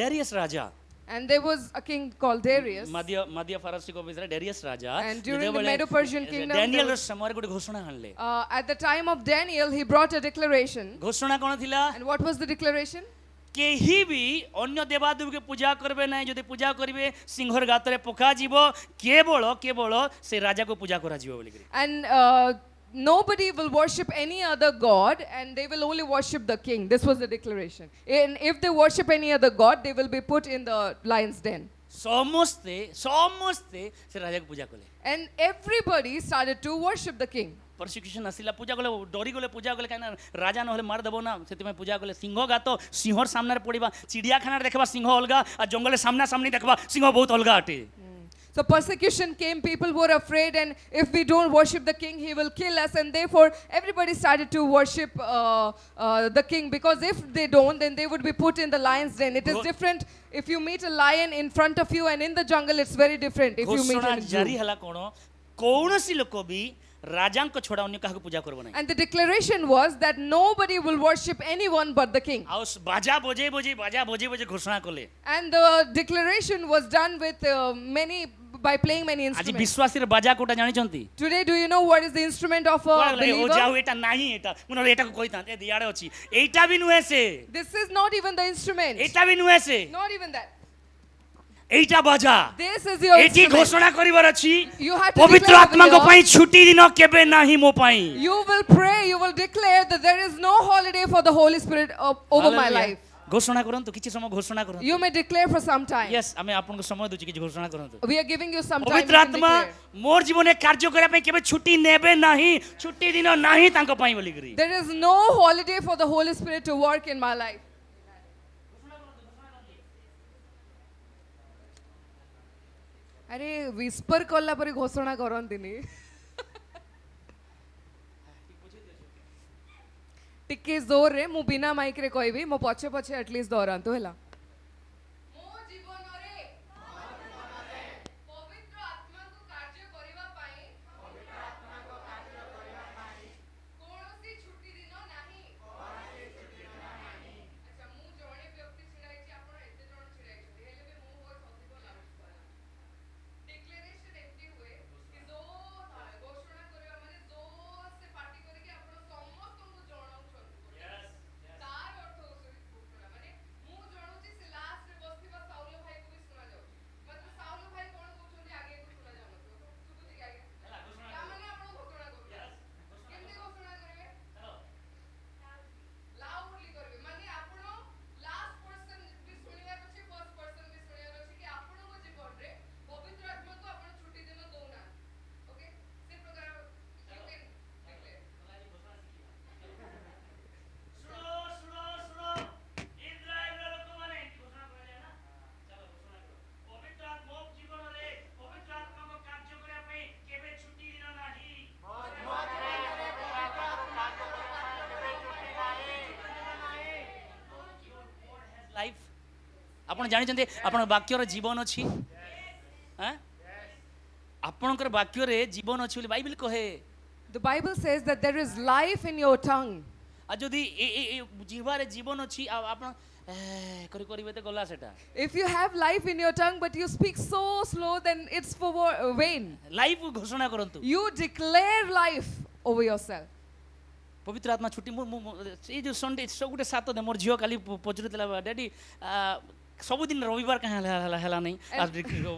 ଡେରିୟସ୍ ରାଜା And there was a king called Darius. Madia ଫାରସିକ ବିଷୟରେ ଡେରିୟସ୍ ରାଜା And during the Medo-Persian kingdom, Daniel there ର ସମୟରେ ଗୋଟେ ଘୋଷଣା ଆଣିଲେ At the time of Daniel, he brought a declaration. ଘୋଷଣା କଣ ଥିଲା And what was the declaration? କେହି ବି ଅନ୍ୟ ଦେବାଦେବୀକୁ ପୂଜା କରିବେ ନାହିଁ ଯଦି ପୂଜା କରିବେ ସିଂହର ଗାତରେ ପକାଯିବ କେବଳ କେବଳ ସେ ରାଜାକୁ ପୂଜା କରାଯିବ ବୋଲିକିରି And nobody will worship any other god, and they will only worship the king. This was the declaration. And if they worship any other god, they will be put in the lion's den. ସମସ୍ତେ ସମସ୍ତେ ସେ ରାଜାକୁ ପୂଜା କଲେ And everybody started to worship the king. Persecution आसिला पूजा कले डरी गले पूजा कले काना राजा नहले मार देबो ना सेति पूजा कले सिंह गात सिंहर सामने पड़िबा चिड़ियाखाना देखबा सिंह अलगा आ जंगल सामना सामनी देखबा सिंह बहुत अलगा अटे So persecution came, people were afraid, and if we don't worship the king, he will kill us. And therefore, everybody started to worship the king, because if they don't, then they would be put in the lion's den. It is different if you meet a lion in front of you, and in the jungle, it's very different if you meet a जारी zoo. हला कोन कोनसी लोक भी राजांक छोड़ा अन्य काहको पूजा करबो नाही And the declaration was that nobody will worship anyone but the king. आ बाजा बजे बजे बाजा बजे बजे घोषणा कले And the declaration was done with by playing many आज instruments. विश्वासी रे बाजा कोटा जानि चंती Today, do you know what is the instrument of a O believer? जाऊ एटा नाही एटा मुन एटा को कहिता ए दियाडे अछि एटा भी नुहे से This is not even the instrument. एटा भी नुहे से Not even that. एटा बाजा This is your eighty instrument. घोषणा करिवार अछि You have to पवित्र declare आत्मा over को here. पई छुट्टी दिन केबे नाही मो पई You will pray, you will declare that there is no holiday for the Holy Spirit over my life. घोषणा करंतु किछि समय घोषणा करंतु You may declare for some time. Yes हमें आपन को समय दुछि कि घोषणा करंतु We are giving you some time. पवित्र You can आत्मा declare. मोर जीवन कार्य करिया पई केबे छुट्टी नेबे नाही छुट्टी दिन नाही तांको पई बोली करी There is no holiday for the Holy Spirit to work in my life. अरे whisper कला परी घोषणा करंतिनी टिके जोर रे मु बिना माइक रे कहबी मो पछे पछे एटलीस्ट दोहरांतु हेला मो जीवन रे पवित्र आत्मा को कार्य करिवा पाई कोनोसी छुट्टी दिन नाही अच्छा मु जणे व्यक्ति छिड़ाई छी आपण एते जण छिड़ाई छी हेले बे मु बहुत अधिक लागु डिक्लेरेशन एमती हुए कि जो घोषणा करिवा माने जोर से पार्टी करी कि आपण समस्त को जणाउ छन तार अर्थ होसि घोषणा माने मु जणुची ଲାଇଫ ଆପଣ ଜାଣିଛନ୍ତି ଆପଣଙ୍କ ବାକ୍ୟର ଜୀବନ ଅଛି ହାଁ ଆପଣଙ୍କର ବାକ୍ୟରେ ଜୀବନ ଅଛି ବୋଲି ବାଇବେଲ କହେ The Bible says that there is life in your tongue. ଆଉ ଯଦି ଜିହ୍ବାରେ ଜୀବନ ଅଛି ଆଉ ଆପଣ କରିବେ ତ ଗଲା ସେଟା If you have life in your tongue but you speak so slow, then it's for vain. Life ଘୋଷଣା କରନ୍ତୁ You declare life over yourself. ପବିତ୍ର ଆତ୍ମା ଛୁଟି ଏଇ ଯୋଉ ସଣ୍ଡେ ଗୋଟେ ସାତ ଦେ ମୋର ଝିଅ କାଲି ପଚାରୁଥିଲା ଡାଡି ସବୁଦିନ ରବିବାର କାହିଁ ହେଲା ନାହିଁ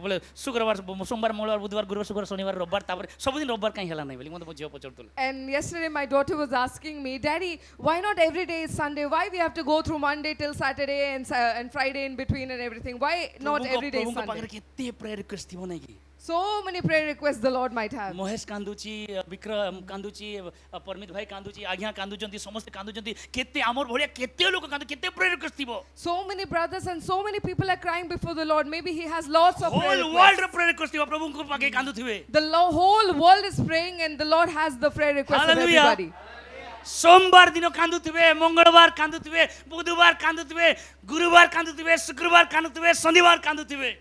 ବୋଲେ ଶୁକ୍ରବାର ସୋମବାର ମଙ୍ଗଳବାର ବୁଧବାର ଗୁରୁବାର ଶୁକ୍ରବାର ଶନିବାର ରବିବାର ତାପରେ ସବୁଦିନ ରବିବାର କାହିଁ ହେଲା ନାହିଁ ବୋଲି ମୋତେ ମୋ ଝିଅ ପଚାରୁଥିଲା And yesterday my daughter was asking me, Daddy, why not every day is Sunday? Why we have to go through Monday till Saturday and Friday in between and everything? Why not every day is ପ୍ରଭୁଙ୍କ ପାଖରେ Sunday? କେତେ prayer request ଥିବ ନାହିଁ କି So many prayer requests the Lord might have. Mahesh କାନ୍ଦୁଛି ବିକ୍ରମ କାନ୍ଦୁଛି ପରମିତ ଭାଇ କାନ୍ଦୁଛି ଆଜ୍ଞା କାନ୍ଦୁଛନ୍ତି ସମସ୍ତେ କାନ୍ଦୁଛନ୍ତି କେତେ ଆମର ଭଳିଆ କେତେ ଲୋକ କାନ୍ଦୁ କେତେ ପ୍ରେୟର ରିକ୍ୱେଷ୍ଟ ଥିବ So many brothers and so many people are crying before the Lord. Maybe he has lots of prayer whole world ର requests. ପ୍ରେୟର ରିକ୍ୱେଷ୍ଟ ଥିବ ପ୍ରଭୁଙ୍କ ପାଖେ କାନ୍ଦୁଥିବେ The whole world is praying and the Lord has the prayer requests of Hallelujah. everybody. सोमवार दिन कांदुथिबे मंगलवार कांदुथिबे बुधवार कांदुथिबे गुरुवार कांदुथिबे शुक्रवार कांदुथिबे शनिवार कांदुथिबे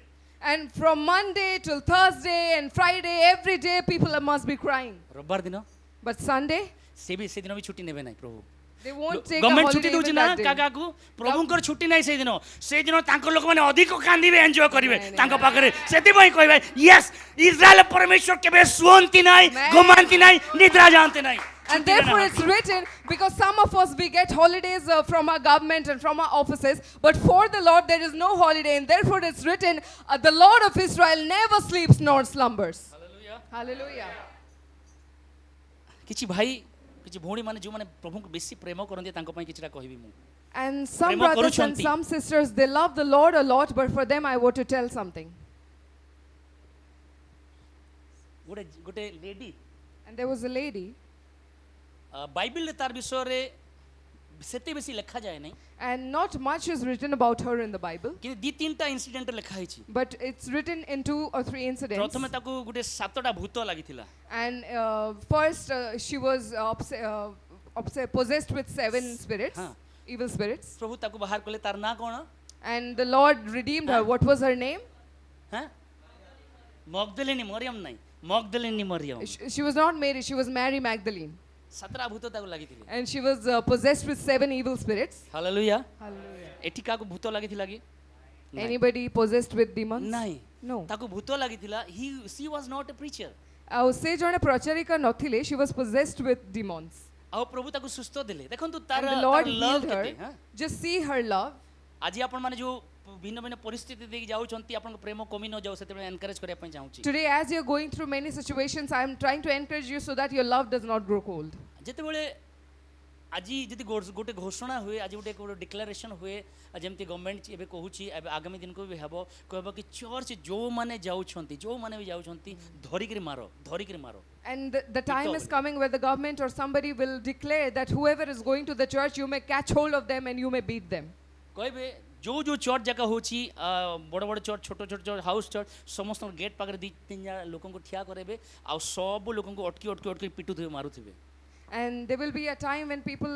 And from Monday till Thursday and Friday, every day people must be crying. रविवार दिन But Sunday, से दिन भी छुट्टी नेबे नाही प्रभु they won't take a government holiday छुट्टी दउछि even ना that day. काका को प्रभुंकर छुट्टी नाही से दिन तांको लोक माने अधिक कांदिबे एन्जॉय करिवे नहीं, तांको पाखरे सेति पई कहबे यस इस्राएल परमेश्वर केबे सुवंती नाही नहीं। घुमांती नाही निद्रा जानते नाही And therefore it's written, because some of us we get holidays from our government and from our offices, but for the Lord there is no holiday, and therefore it's written, the Lord of Israel never sleeps nor slumbers. Hallelujah Hallelujah. किछि भाई किछि भौणी माने जो माने प्रभु को बेसी प्रेम करंती तांको पई किछरा कहबी मु And some Prem brothers and करुछन्ति। some sisters, they love the Lord a lot, but for them I want to tell something. गोटे lady And there was a lady, Bible रे तार विषय रे सेते बेसी लिखा जाय नै and not much is written about her in the Bible, कि दी तीनटा इंसिडेंट लिखा हिची but it's written in 2 or 3 incidents. प्रथमे ताकू गोटे सातटा भूत लागिथिला And first, she was possessed with 7 spirits, हाँ। evil spirits. प्रभु ताकू बाहर कले तार ना कोन And the Lord redeemed her. What was her name? हां मगदलिनी मरियम नै मगदलिनी Maryam She was not Mary, she was Mary Magdalene. सतरा भूत ताकू लागिथिले And she was possessed with 7 evil spirits. Hallelujah Hallelujah. एठी काकू भूत लागिथिला कि Anybody possessed with demons? नाही No. ताकू भूत लागिथिला she was not a preacher से जणे प्रचारिका नथिले, she was possessed with demons. आ प्रभु ताकू सुस्थ देले देखंतु And तार the Lord love healed her. केते हां Just see her love. आज आपण माने जो भिन्न भिन्न परिस्थिति देख जाउछंती आपण प्रेम कमी न जाउ सेते एनकरेज करिया पई चाहूची Today, as you're going through many situations, I am trying to encourage you so that your love does not grow cold. जेते बेले आजी जदि गोटे घोषणा हुए आज गोटे डिक्लेरेशन हुए जेमती गवर्नमेंट एबे कहूची एबे आगामी दिन को भी हेबो कहबो कि चर्च जो माने जाउछंती जो माने भी जाउछंती धरिकरी मारो And the time is coming where the government or somebody will declare that whoever is going to the church, you may catch hold of them and you may beat them. कहबे जो जो church जका होची बड़ बड़ church छोटो छोटो church house church समस्त गेट पाकर दी तीन लोकन को ठिया करेबे आ सब लोकन को अटकी पिटुथिबे मारुथिबे And there will be a time when people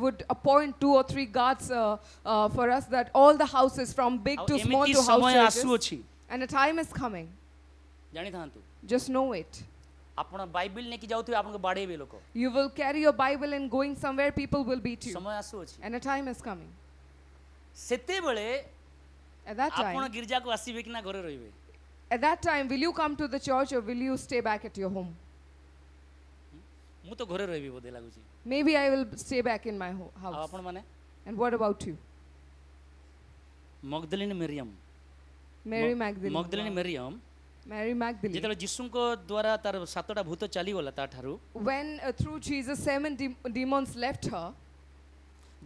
would appoint 2 or 3 guards for us, that all the houses from big uh to small एमिति to house समय आसु churches. अछि And a time is coming. जानि थांतु Just know it. आपण Bible नेकी जाउथिबे आपण को बाडेबे लोक You will carry your Bible and going somewhere, people will beat you. समय आसु अछि And a time is coming. सेते बेले At that आपण time, गिरजा को आसीबे कि ना घरे रहिबे at that time, will you come to the church or will you stay back at your home? मु तो घरे रहिबे बोदे लागुची Maybe I will stay back in my uh house. आपण माने And what about you? मगदलिनी Maryam Mary Magdalene. मगदलिनी Maryam Mary Magdalene. जेतले यीशुको द्वारा तार सातटा भूत चली गला ता ठारू When through Jesus 7 demons left her,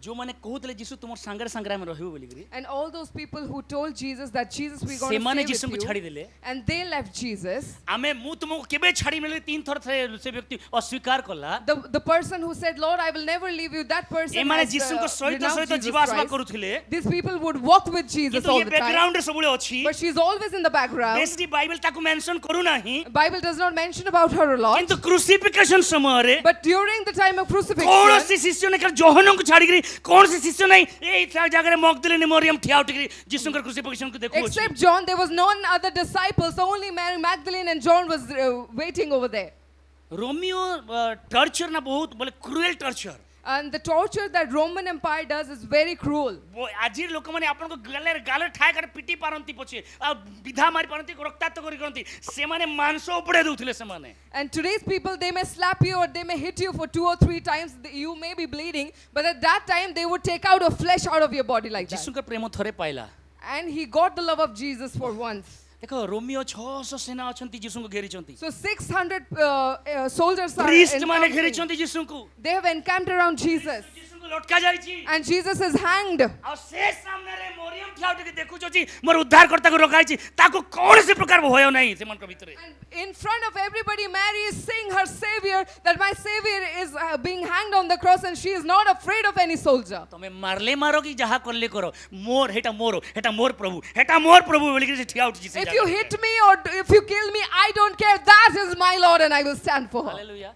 जो माने कहूतले यीशु तुमर संगर संग्राम में रहिबो बोली करी and all those people who told Jesus that Jesus, we're going से to माने stay यीशु को with छाड़ी you, देले and they left Jesus. आमे मु तुमको केबे छाड़ी मिले तीन थर से व्यक्ति अस्वीकार कला The person who said, Lord, I will never leave you, that person ए माने has यीशु को सहित renounced सहित Jesus जीवासमा Christ. करूथिले These people would walk with Jesus किंतु all ये the time, बैकग्राउंड रे सबुले अछि but she's always in the background. बेसी Bible ताको मेंशन करू नाही Bible does not mention about her a lot, किंतु क्रूसिफिकेशन समय रे but during the time of crucifixion, कौनसी शिष्य ने कर जोहनों को छाड़ी करी कौन से शिष्य नहीं ए जगह मगदलिनी मरियम ठिया उठी जीसुकर क्रूसिफिक्शन को देखो Except John, there was none other disciples. So only Mary Magdalene and John was waiting over there. Romeo torture ना बहुत बोले cruel torture And the torture that Roman Empire does is very cruel. आज लोक मैंने आपन को गाले गाले ठाए कर पिटी पारंती पछे आ विधा मारी पारंती रक्ताक्त करी करंती से माने मांस उपड़े दउथिले से माने. And today's people, they may slap you or they may hit you for 2 or 3 times. You may be bleeding, but at that time they would take out a flesh out of your body like that. जीसुकर प्रेम थरे पाइला. And he got the love of Jesus for once. देखो Romeo 600 सेना अछंती जीसु को घेरिचंती. So 600 soldiers are priest माने encamping. घेरिचंती जीसु को. They have encamped around Jesus. जीसु को लटका जाईची. And Jesus is hanged. आ से सामने रे मरियम ठिया उठी देखु जोची मोर उद्धार करता को रखाईची ताको कौन से प्रकार भय नाही से मन को भीतर. And in front of everybody, Mary is seeing her Savior, that my Savior is being hanged on the cross and she is not afraid of any soldier. तमे मारले मारो कि जहा करले करो मोर हेटा मोर प्रभु बोली के ठिया उठी से. If you hit me or if you kill me, I don't care. That is my Lord and I will stand for her. Hallelujah.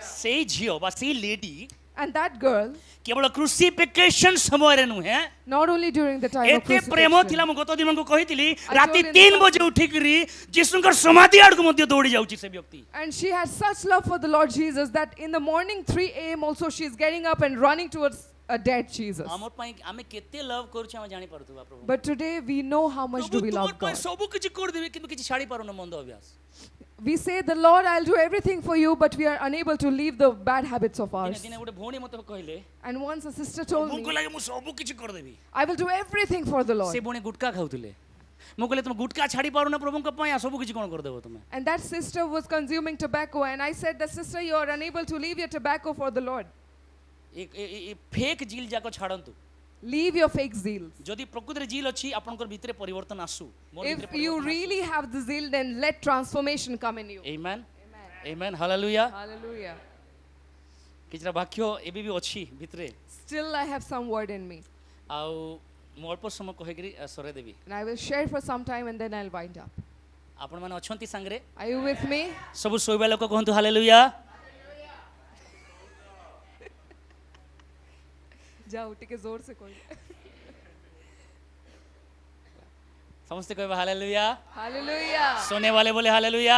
से झियो बा से लेडी And that girl, केवल क्रूसिफिकेशन समय रे नुहे not only during the time of एते प्रेम थिला crucifixion, म गत दिन को कहितली I राती told in 3 बजे उठी करी जीसुकर समाधि आड़ को मध्य दौड़ी जाउची से व्यक्ति. and she had such love for the Lord Jesus that in the morning 3 a.m. also she is getting up and running towards a dead Jesus. हमर पई आमे केते लव करू छ हम जानि परतु प्रभु. But today we know how much do we love God. सब किछि कर देबे किंतु किछि छाड़ी पारो न मंद अभ्यास. We say, the Lord, I'll do everything for you, but we are unable to leave the bad habits of दिने ours. दिने गोटे भौणी मते कहिले And once a sister told मुको me, लागे मु सब किछि कर देबी. I will do everything for the से Lord. भौणी गुटका खाउथिले. मु कहले तुम गुटका छाड़ी पारो न प्रभु को पई आ सब किछि कोन कर देबो तुमे. And that sister was consuming tobacco, and I said, the sister, you are unable to leave your tobacco for the Lord. एक फेक जिल जाको छाड़ंतु. Leave your fake zeal. जदि प्रकृति रे जिल अछि आपनकर भितरे परिवर्तन आसु. मोर भितरे If you परिवर्तन really have the zeal, then let transformation come in you. Amen. Amen. Hallelujah. Hallelujah. किछरा वाक्य एबी भी अछि भितरे. Still, I have some word in me. आउ मो अल्प समय कहिकरी सरे देबी. And I will share for some time and then I'll wind up. आपण माने अछंती संगरे Are you with me? सब सोइबा लोक कहंतु हालेलुया. जाओ टिके जोर से कोई. समस्त कहबा हालेलुया. Hallelujah. सोने वाले बोले हालेलुया.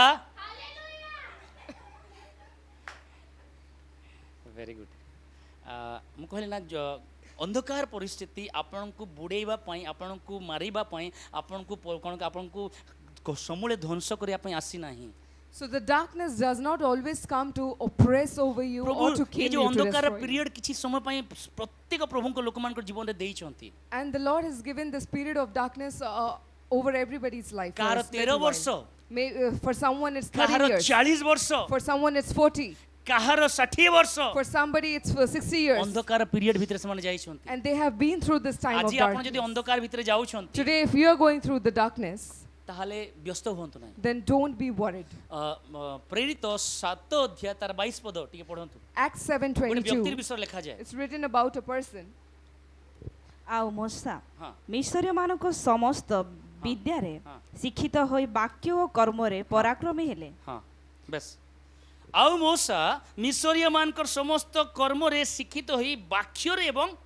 Very good. मु कहले ना अंधकार परिस्थिति आपनको बुड़ेइबा पई आपनको मारिबा पई आपनको कोन आपनको समूले ध्वंस करिया पई आसी नाही. So the darkness does not always come to oppress over you or to Prabhu kill ये जो you, to अंधकार destroy you. पीरियड किछि समय पई प्रत्येक प्रभुଙ୍କ लोकमानकर जीवन रे देइछंती. And the Lord has given this period of darkness over everybody's life. for car a 13 little while. वर्ष For someone it's 30 काହାର years. 40 वर्ष For someone it's 40. काହାର 60 वर्ष For somebody it's for 60 years. अंधकार पीरियड भितर से माने जाइछंती. And they have been through this time of आज आपण जदि darkness. अंधकार भितर जाउछंती Today if you are going through the darkness, ताहाले व्यस्त होंतु नाही. then don't be worried. प्रेरित 7 अध्याय तार 22 पद टिके पढंतु. Acts गोटे व्यक्तिर 7:22. विषय लेखा जाय. It's written about a person. ଆଉ ମୂଷା हां ମିଶରମାନଙ୍କ ସମସ୍ତ ବିଦ୍ୟାରେ ହଁ। ଶିକ୍ଷିତ ହୋଇ ବାକ୍ୟ ଓ କର୍ମରେ ପରାକ୍ରମୀ ହେଲେ। हां बस आउ मोसा मिसरिया मानकर समस्त कर्म रे शिक्षित होई वाक्य रे एवं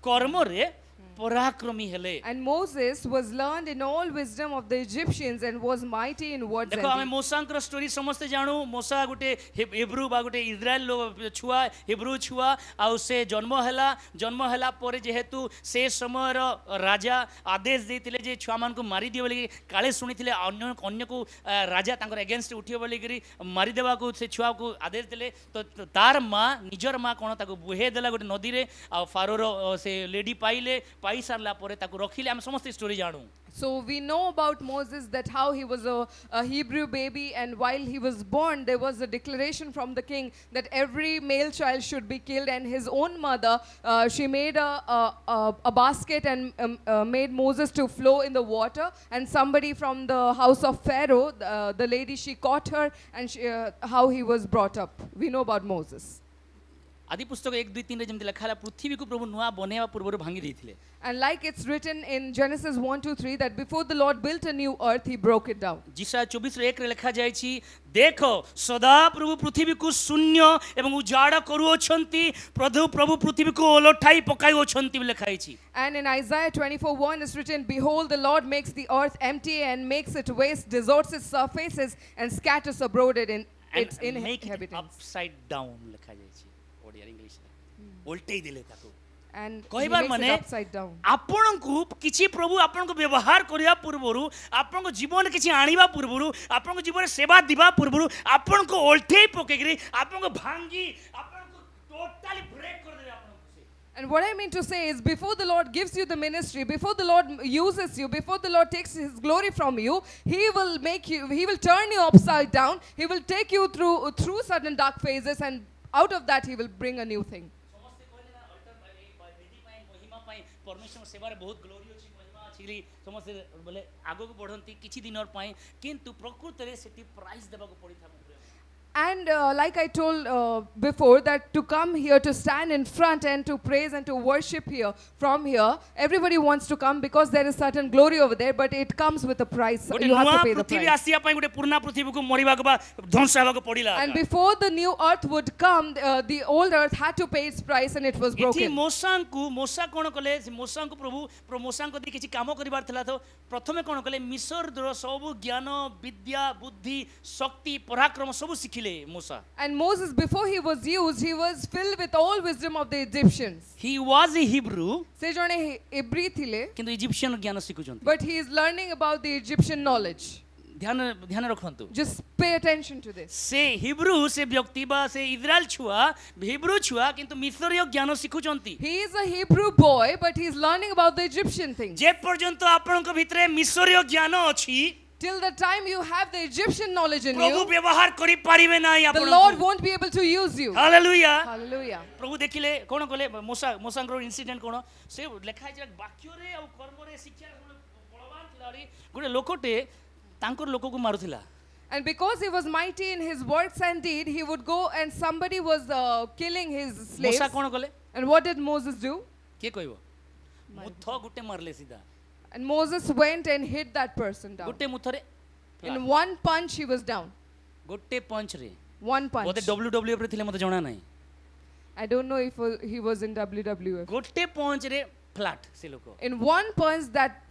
कर्म रे पराक्रमी हेले. And Moses was learned in all wisdom of the Egyptians and was mighty in words देखो and आमे deeds. मोसांकर स्टोरी समस्त जानू. मोसा गुटे हिब्रू बा गुटे इस्राएल छुआ हिब्रू छुआ आउ से जन्म हैला परे जेहेतु से समयर राजा आदेश देतिले जे छुआ मान को मारी दियो बोली काले सुनिथिले अन्य को राजा तांकर अगेंस्ट उठियो बोली करी मारी देबा को से छुआ को आदेश देले. तो तार मां निजर मां कोन ताको बुहे देला गुटे नदी रे आ फारोर से लेडी पाई सारला परे ताको रखिले. हम समस्त स्टोरी जानू. So we know about Moses that how he was a Hebrew baby, and while he was born there was a declaration from the king that every male child should be killed, and his own mother she made a basket and made Moses to flow in the water, and somebody from the house of Pharaoh, the lady, she caught her, and how he was brought up. We know about Moses. आदि पुस्तक 1 2 3 रे जेमति लिखा है पृथ्वी को प्रभु नुआ बनेवा पूर्व भांगी देथिले And like it's written in Genesis 1, 2, 3 that before the Lord built a new earth, he broke it down. जिसा 24 रे 1 रे लिखा जायछि देखो सदा प्रभु पृथ्वी को शून्य एवं उजाड़ करूछंती प्रभु पृथ्वी को ओलठाई पकाइछंती लिखा है। And in Isaiah 24, 1 is written, behold, the Lord makes the earth empty and makes it waste, deserts its surfaces and scatters abroad it in its and make it inhabitants. upside down लिखा जायछि Odia English रे उल्टे दिले ताको And he कहिबार makes माने it upside down. आपणको किछि प्रभु आपणको व्यवहार करिया पूर्वरु आपणको जीवन किछि आनिबा पूर्वरु आपणको जीवन सेवा दिबा पूर्वरु आपणको ओल्ठे पकेगिरी आपणको भांगी आपणको टोटली ब्रेक कर देबे आपणको से। And what I mean to say is, before the Lord gives you the ministry, before the Lord uses you, before the Lord takes His glory from you, He will turn you upside down. He will take you through certain dark phases, and out of that He will bring a new thing. समस्त कहले ना alter विधि पाए महिमा पाए परमेश्वर सेवा रे बहुत ग्लोरी अछि महिमा अछि समस्त बोले आगो को बढ़ंती किछि दिन और पाए किंतु प्रकृति रे सेठी प्राइस देबा को पड़ी था। And like I told before, that to come here, to stand in front and to praise and to worship here, from here, everybody wants to come because there is certain glory over there, but it comes with a price. You have to pay the Prithvi price. आसिया पाए गुटे पुरना पृथ्वी को मरिबा को बा ध्वंस हेबा को पड़िला। And before the new earth would come, the old earth had to pay its price and it was एठी broken. मोसा कोन कले मोसा को प्रभु मोसा को दी किछि काम करिबार थला तो प्रथमे कोन कले मिस्र द्र सब ज्ञान विद्या बुद्धि शक्ति पराक्रम सब सिखिले मोसा। And Moses, before he was used, he was filled with all wisdom of the Egyptians. He was a Hebrew Se jane Hebrew thile, किंतु इजिप्शियन ज्ञान सिखुचंती। but he is learning about the Egyptian knowledge. ध्यान रखंतु Just pay attention to this. से Hebrew से व्यक्ति बा से Israel छुआ Hebrew छुआ किंतु मिस्रीय ज्ञान सिखुचंती। He is a Hebrew boy, but he is learning about the Egyptian things. जे पर्यंत आपनक भितरे मिस्रीय ज्ञान अछि Till the time you have the Egyptian knowledge in Prabhu you, व्यवहार करि पारिबे नाही the Lord आपनक। won't be able to use you. Hallelujah. Hallelujah. प्रभु देखिले कोन कले मोसांकर incident कोन से लेखा जे वाक्य रे आ कर्म रे शिक्षा बलवान खिलाड़ी गुटे लोकटे तांकर लोक को मारुथिला। And because he was mighty in his works and deed, he would go and somebody was killing his slaves. मोसा कोन कले And what did Moses do? के कहबो मुथ गुटे मारले सीधा And Moses went and hit that person down. Gute मुथरे In one punch, he was down. गुटे पंच रे One punch. बोते WWF रे थिले मते जणा नाही I don't know if he was in WWF. गुटे पंच रे फ्लैट से लोक In one punch, that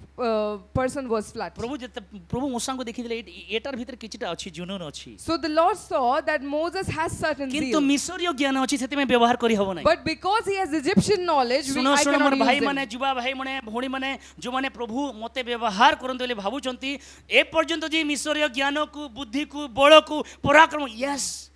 person was flat. प्रभु मोसा को देखिले एटार भीतर किछटा अछि जुनून अछि So the Lord saw that Moses has certain किंतु zeal. मिस्रीय ज्ञान अछि सेति में व्यवहार करि हबो नाही। But because he has Egyptian knowledge, सुनो I सुनो cannot मोर use भाई him. माने जुबा भाई माने भोणी माने जो माने प्रभु मते व्यवहार करंतु ले भाबुचंती ए पर्यंत जे मिस्रीय ज्ञान को बुद्धि को बळ को पराक्रम yes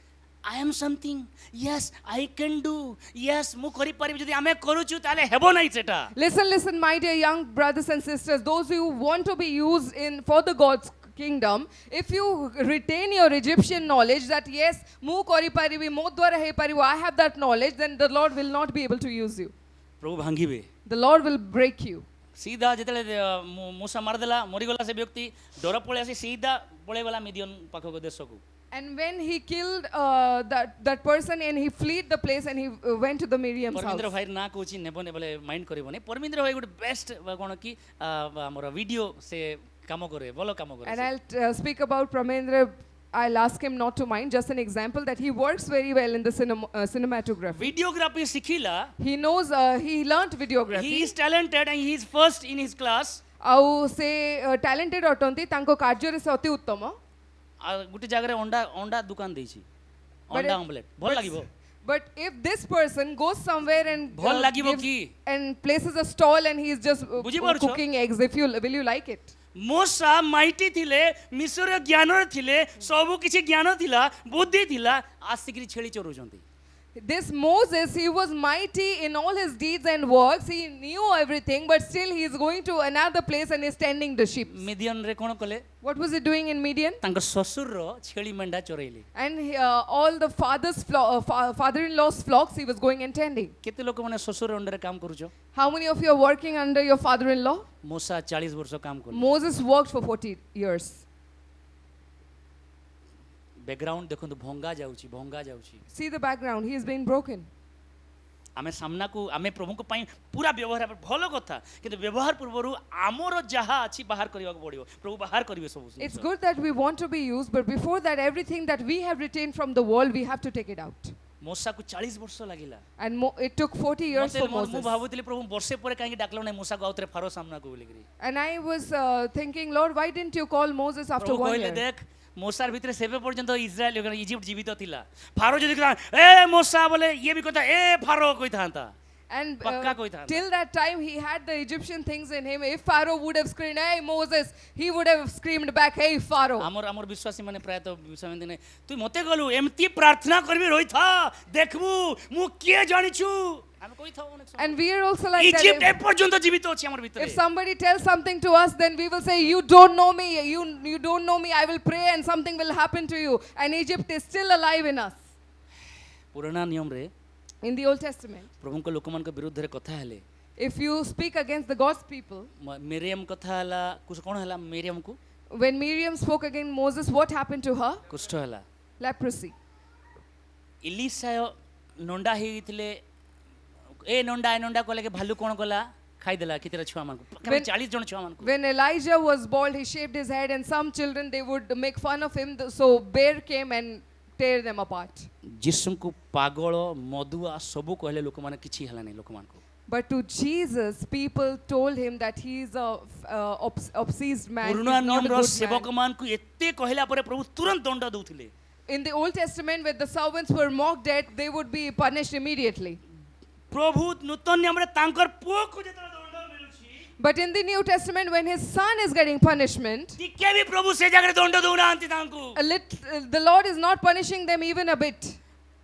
I am something yes I can do yes मु करि पारिबि जदि आमे करूछु ताले हेबो नाही सेटा। Listen, my dear young brothers and sisters, those who want to be used for the God's kingdom, if you retain your Egyptian knowledge that yes, mu kori paribi, mo dwara he paribo, I have that knowledge, then the Lord will not be able to use you. Prabhu भांगिबे The Lord will break you. सीधा जेतले मूसा मार देला मरि गला से व्यक्ति डर पळे आसी सीधा पळे गला मिडियन पाखक देश को। And when he killed that person and he fled the place and he went to the Miriam's house. Parminder भाई ना कोची नेबने बोले माइंड करबोनी परमिंद्र भाई गुड बेस्ट कोन की हमर वीडियो से काम करे बोलो काम करे। And I'll speak about Pramendra. I'll ask him not to mind. Just an example that he works very well in the cinematography. Videography सिखिला He knows, he learnt videography. he is talented and he is first in his class। ଆଉ ସେ talented ଅଟନ୍ତି ତାଙ୍କ କାର୍ଯ୍ୟରେ ସେ ଅତି ଉତ୍ତମ। गुटे जगह अंडा दुकान देछि But अंडा it- ऑमलेट भल लागिबो। But if this person goes somewhere and ଭଲ ଲାଗିବ କି? and places a stall and he is just ବୁଝି ପାରୁଛ? cooking eggs, will you like it? मोसा माइटी थिले मिस्र ज्ञान थिले सब किछि ज्ञान थिला बुद्धि थिला आसिकरी छेली चोरुचंती। This Moses, he was mighty in all his deeds and works. He knew everything, but still he is going to another place and is tending the sheep. Median रे कोन कले What was he doing in Midian? तांकर ससुर रो छेली मेंढा चोरैली। And all the father-in-law's flocks he was going and tending. केते लोक माने ससुर under काम करूछो। How many of you are working under your father-in-law? मोसा 40 वर्ष काम करले। Moses worked for 40 years. Background देखो भंगा जाउची। See the background. He is being broken. आमे सामना को आमे प्रभु को पाई पूरा व्यवहार भल कथा किंतु व्यवहार पूर्व आमर जहाँ अच्छी बाहर करने को पड़ो प्रभु बाहर करेंगे सब It's good that we want to be used, but before that, everything that we have retained from the world, we have to take it out. मूसा को 40 वर्ष लगिला And it took 40 years for मु Moses. भाबुतली प्रभु वर्षे पर कहीं डाकलो नहीं मूसा को आउतरे pharaoh सामना को बोलिकरी And I was thinking, Lord, why didn't you call Moses after प्रभु 1 कहले year? देख मूसार भितरे सेबे पर्यंत इस्राएल इजिप्ट जीवित थिला फारो जदी कहता ए मूसा बोले ये भी कहता ए फारो कोई था And पक्का कोई था till that time, he had the Egyptian things in him. If Pharaoh would have screamed, "Hey Moses," he would have screamed back, "Hey Pharaoh." आमर विश्वासी माने प्राय तो विश्वासी ने तू मते गलु एमती प्रार्थना करबी रही था देखबू मु के जानि छु हम कोई था अनेक समय And we are also like that. Egypt ए पर्यंत जीवित अछि हमर भितरे If somebody tells something to us, then we will say, "You don't know me. You don't know me. I will pray, and something will happen to you." And Egypt is still alive in us. पुराना नियम रे In the Old Testament, प्रभु को लोकमान के विरुद्ध रे कथा हेले if you speak against the God's people, Miriam कथा हला कुछ कोन हला मिरियम को when Miriam spoke against Moses, what happened to her? कुष्ठ हला Leprosy. इलिशा नंडा हेइथिले ए नंडा कहले के भालू कोन कला खाई देला कितेरा छुआ मान को When- 40 जन छुआ मान को When Elijah was bald, he shaved his head, and some children they would make fun of him. So bear came and tear them apart. जिसम को पागल मधुआ सबु कहले लोक माने किछि हला नै लोक मान को But to Jesus, people told him that he is a obsessed man. He's पुराना not नियम a रो good सेवक man. मान को एते कहला परे प्रभु तुरंत दंड दउथिले In the Old Testament, when the servants were mocked at, they would be punished immediately. प्रभु नूतन नियम रे तांकर पुओ को जेतरा दंड मिलुछि But in the New Testament, when his son is getting punishment, टिके भी प्रभु से जागरे दंड दउना आंति तांको the Lord is not punishing them even a bit.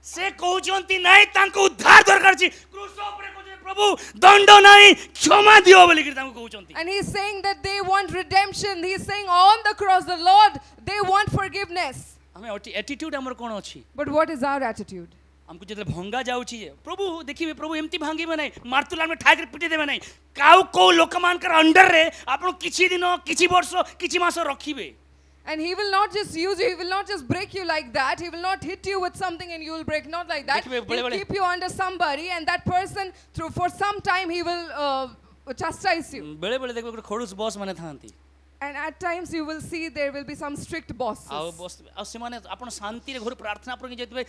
से कहउचंती नाही तांको उद्धार दरकार छि क्रूस ऊपर कहउचे प्रभु दंड नाही क्षमा दियो बोली कि तांको कहउचंती And he's saying that they want redemption. He's saying on the cross, the Lord, they want forgiveness. हमें एटीट्यूड हमर कोन अछि But what is our attitude? हमको जेतले भंगा जाउछि जे प्रभु देखिबे प्रभु एमती भांगीबे नै मारतुलार में ठाक पिटी देबे नै काउ को लोकमान कर अंडर रे आपण किछि दिन किछि वर्ष किछि मास रखिबे And he will not just use you, he will not just break you like that. He will not hit you with something and you will break, not like that. देखिबे, He'll बड़े-बड़े- keep you under somebody, and that person, for some time, he will chastise you. बेले बेले देखबे खडुस boss माने थांती And at times, you will see there will be some strict bosses. आ boss आ से माने आपण शांति रे घर प्रार्थना पर जेतबे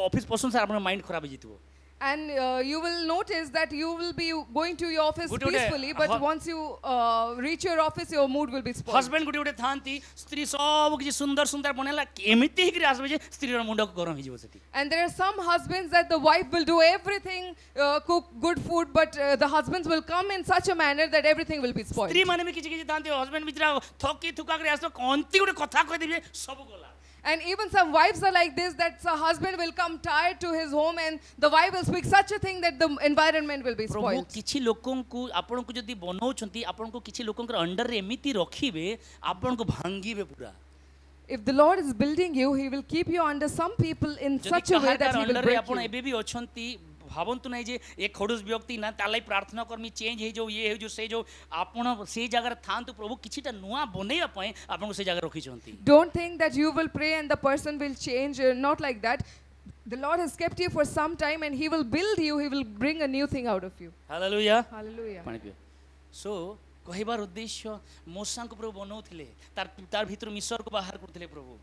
ऑफिस पसंद से आपण माइंड खराब जितबो And you will notice that you will be going to your office Good, good. peacefully, but once you reach your office, your mood will be spoiled. Husband गुटे गुटे थांती स्त्री सब किछि सुंदर सुंदर बनेला एमिति हिकरी आसबे जे स्त्री रो मुंड को गरम हिजबो सेठी And there are some husbands that the wife will do everything, cook good food, but the husbands will come in such a manner that everything will be spoiled. स्त्री माने भी किछि किछि थांती हस्बैंड बिचरा थकी थुका करे आसो कोंती गुटे कथा कहि देबे सब गला And even some wives are like this, that the husband will come tired to his home and the wife will speak such a thing that the environment will be Prabhu spoiled. किछि लोकन को आपण को जदी बनौछंती आपण को किछि लोकन कर अंडर रे एमिति रखिबे आपण को भांगीबे पूरा If the Lord is building you, He will keep you under some people in such a way that He will under रे break आपण you. एबे भी अछंती भावंतु नै जे एक खडुस व्यक्ति ना तालाई प्रार्थना करमी चेंज हे जो ये हे जो से जो आपण से जगह थांतु प्रभु किछिटा नुआ बनेया पय आपण को से जगह रखि छंती Don't think that you will pray and the person will change, not like that. The Lord has kept you for some time and He will build you, He will bring a new thing out of you. Hallelujah Hallelujah. पानी पियो सो कहिबार उद्देश्य मूसा को प्रभु बनौथिले तार भीतर मिस्र को बाहर करथिले प्रभु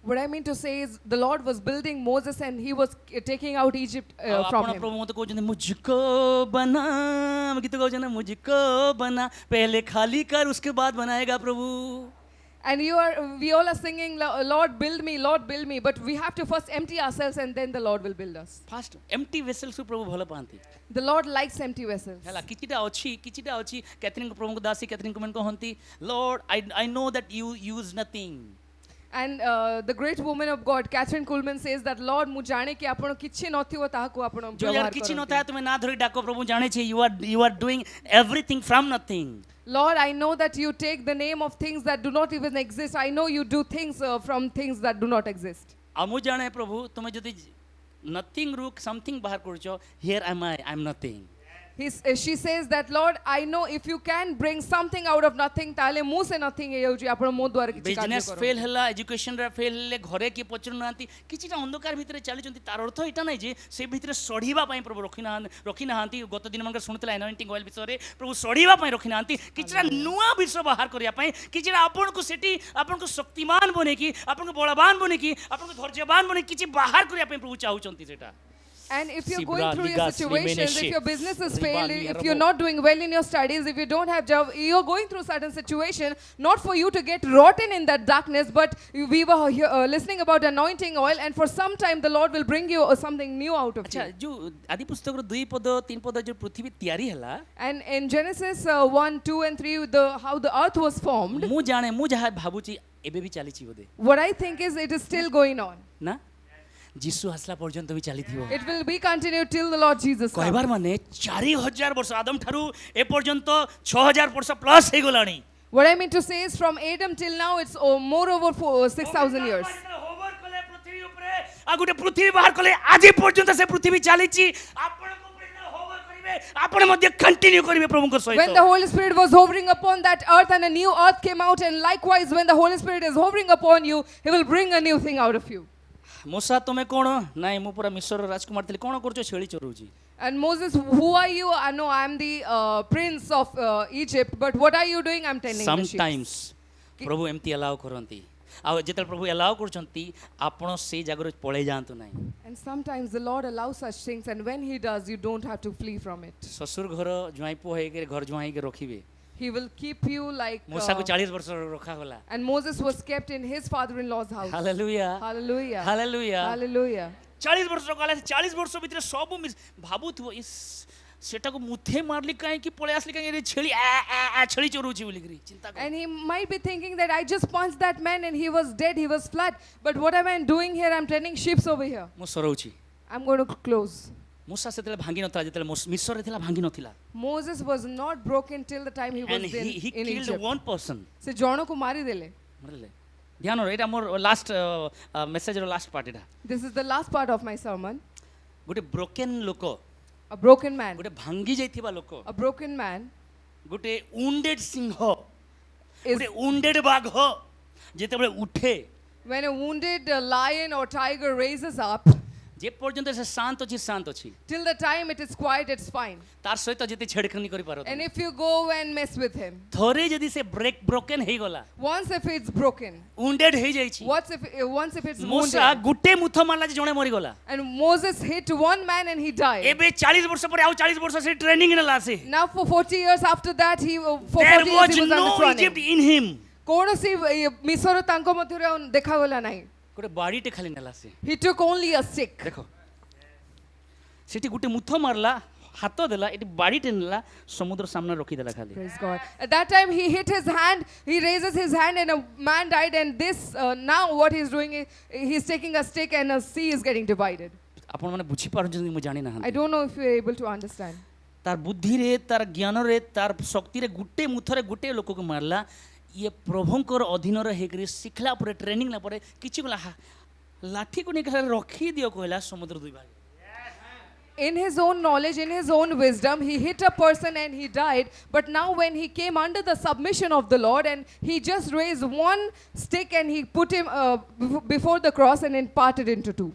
What I mean to say is the Lord was building Moses and He was taking out Egypt from आपण him. प्रभु मते कहउछन मुझको बना गीत कहउछन मुझको बना पहले खाली कर उसके बाद बनाएगा प्रभु And we all are singing, Lord build me, but we have to first empty ourselves and then the Lord will build us. Fast empty vessels को प्रभु भलो पांती The Lord likes empty vessels. हला किछिटा अछि कैथरीन को प्रभु को दासी Catherine को मन कहंती lord I know that you use nothing And the great woman of God, Catherine Kuhlman, says that Lord, mu jane ki apan kichhi नथिव ताहाको आपण जो यार किछि न था तुम्हें ना धरि डाको प्रभु जाने छे you are doing everything from nothing Lord, I know that you take the name of things that do not even exist. I know you do things from things that do not exist. आमु जाने प्रभु तुम्हें जदि nothing रू something बाहर करछो here I am nothing she says that, Lord, I know if you can bring something out of nothing, ताले मुंह से nothing हे होची आपण मो द्वारा किछि कार्य बिजनेस करो. फेल हला एजुकेशन रे फेल हेले घरे की पचरु नांती किछिटा अंधकार भितरे चली जंती तार अर्थ एटा नै जे से भितरे सढीबा पई प्रभु रखी नांती गत दिन मन सुनतला एनॉइंटिंग ऑयल विषय रे प्रभु सढीबा पई रखी नांती किछिटा नुआ विषय बाहर करिया पई किछिटा आपन को सेठी आपन को शक्तिमान बने की आपन को बलवान बने की आपन को धैर्यवान बने किछि बाहर करिया पई प्रभु चाहुचंती सेटा. And if you're Sibra, going through your Ligas, situations, Limeneshe, if your business is Riba, failing, if Nierabo. you're not doing well in your studies, if you don't have job, you're going through certain situation, not for you to get rotten in that darkness, but we were here, listening about anointing oil, and for some time the Lord will bring you something new out of अच्छा you. जो आदि पुस्तक रो 2 पद 3 पद जो पृथ्वी तयारी हला And in Genesis 1, 2, and 3, how the earth was formed, मु जाने मु जहा भाबुची एबे भी चालीची बोदे what I think is it is still going on. ना जीसु हसला पर्यंत भी चाली थिबो It will be continued till the Lord Jesus comes. कहबार माने 4000 वर्ष आदम ठारू ए पर्यंत 6000 वर्ष प्लस हे गलानी. What I mean to say is from Adam till now, it's more over 6,000 years. Hover कले पृथ्वी ऊपरे आ गुटे पृथ्वी बाहर कले आजि पर्यंत से पृथ्वी चालीची आपण को प्रेरणा होवर करिवे आपण मध्ये कंटिन्यू करिवे प्रभुଙ୍କ When the सहित. Holy Spirit was hovering upon that earth and a new earth came out, and likewise when the Holy Spirit is hovering upon you, He will bring a new thing out of you. मोसा तमे कोन नाइ मु पूरा मिस्र राजकुमार थिली कोन करछो छेली चोरुची. And Moses, who are you? I know I am the prince of Egypt, but what are you doing? I'm tending the sheep. Sometimes प्रभु एमती allow करंती आ जेतल प्रभु allow करछंती आपण से जागर पळे जानतु नाही. And sometimes the Lord allows such things, and when He does, you don't have to flee from it. ससुर घर जुआई पो हे के घर जुआई के रखिबे. He will keep you like. मूसा को 40 वर्ष रखा होला. And Moses was kept in his father-in-law's house. Hallelujah Hallelujah. Hallelujah. Hallelujah. 40 वर्ष काले 40 वर्ष भितर सब भाबुथबो इस सेटा को मुथे मारली काहे कि पळे आसली काहे रे छेली आ छेली चोरुची बोली करी चिंता कर. And he might be thinking that I just punched that man and he was dead, he was flat. But what am I doing here? I'm tending sheep over here. मो सरौची. I'm going to close. मूसा सेतले भांगी नथला जेतले मिस्र रे थिला भांगी नथिला. Moses was not broken till the time he was And he in killed Egypt. one person. Se jono ko mari dele. मरले ध्यान रो एटा more last message row last part Etah. This is the last part of my sermon. गोटे broken लोक A broken man. गोटे भांगी जाइथिबा लोक A broken man गोटे wounded Singh is गोटे wounded बाघ जेतेबेले उठे when a wounded lion or tiger raises up. जे पर्यंत से शांत अछि Till the time it is quiet, it's fine. तार सहित जति छेड़खानी करि पारो. And if you go and mess with him, थोरे जदि से ब्रोकन हे गला once if it's broken, wounded हे जाइछि. once if it's Musa wounded. Gute Muth मारला जे जणे मरि गला. And Moses hit one man and he died. एबे 40 वर्ष पर आउ 40 वर्ष से ट्रेनिंग नेला से. Now for 40 years after that, for 40 There years was he was no under Egypt training. in him. କୌଣସି ମିଶର ତାଙ୍କ ମଧ୍ୟରେ ଦେଖାଗଲା ନାହିଁ. गोटे बाड़ीटे खाली नेला से. He took only a stick. देखो सेठी गुटे मुथ मारला हाथ देला एटी बाड़ीटे नेला समुद्र सामने रखी देला खाली. Praise God. At that time he hit his hand, he raises his hand and a man died, and this now what he's doing is he's taking a stick and a sea is getting divided. आपण माने बुझी पारछन मु जानि ना. I don't know if you're able to understand. तार बुद्धि रे तार ज्ञान रे तार शक्ति रे गुटे मुथरे गुटे लोक को मारला. ये प्रभुंकर अधीन रे हेकरी सिखला परे ट्रेनिंग ला परे किछि गला लाठी को निकल रखी दियो कहला समुद्र दुई भाग. In his own knowledge, in his own wisdom, he hit a person and he died. But now when he came under the submission of the Lord and he just raised one stick and he put him before the cross and then parted into two.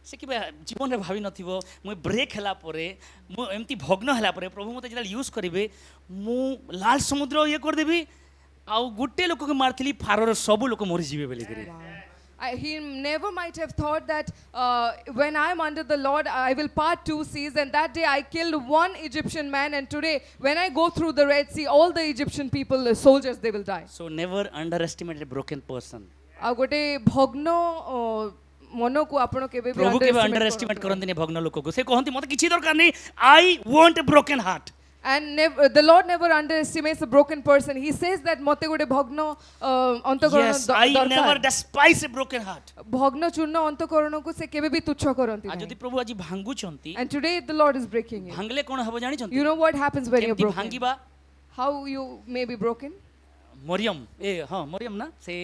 से कि जीवन रे भावी नथिबो मु break हला परे मु एमती भग्न हला परे प्रभु मते जेला यूज करिवे मु लाल समुद्र ये कर देबी आ गुटे लोक के मारथिली फारोर सब लोक मरि जीवे बेले करी. He never might have thought that when I'm under the Lord, I will part two seas. And that day I killed one Egyptian man. And today, when I go through the Red Sea, all the Egyptian people, the soldiers, they will die. So never underestimate a broken person. गोटे भग्न मन को आपण केबे भी प्रभु के underestimate करंती ने भग्न लोक को से कहंती मते किछि दरकार नै I want a broken heart. And the Lord never underestimates a broken person. He says that mote gote bhagno antakorano Yes, I never despise a broken heart. bhagno churno antakorano को से केबे भी तुच्छ करंती आ नहीं. जदि प्रभु आज भांगु चंती And today the Lord is breaking it. भांगले कोन हबो जानि चंती. You know what happens when you're केमती broken? भांगीबा How you may be broken? Maryam ए हां मरियम ना से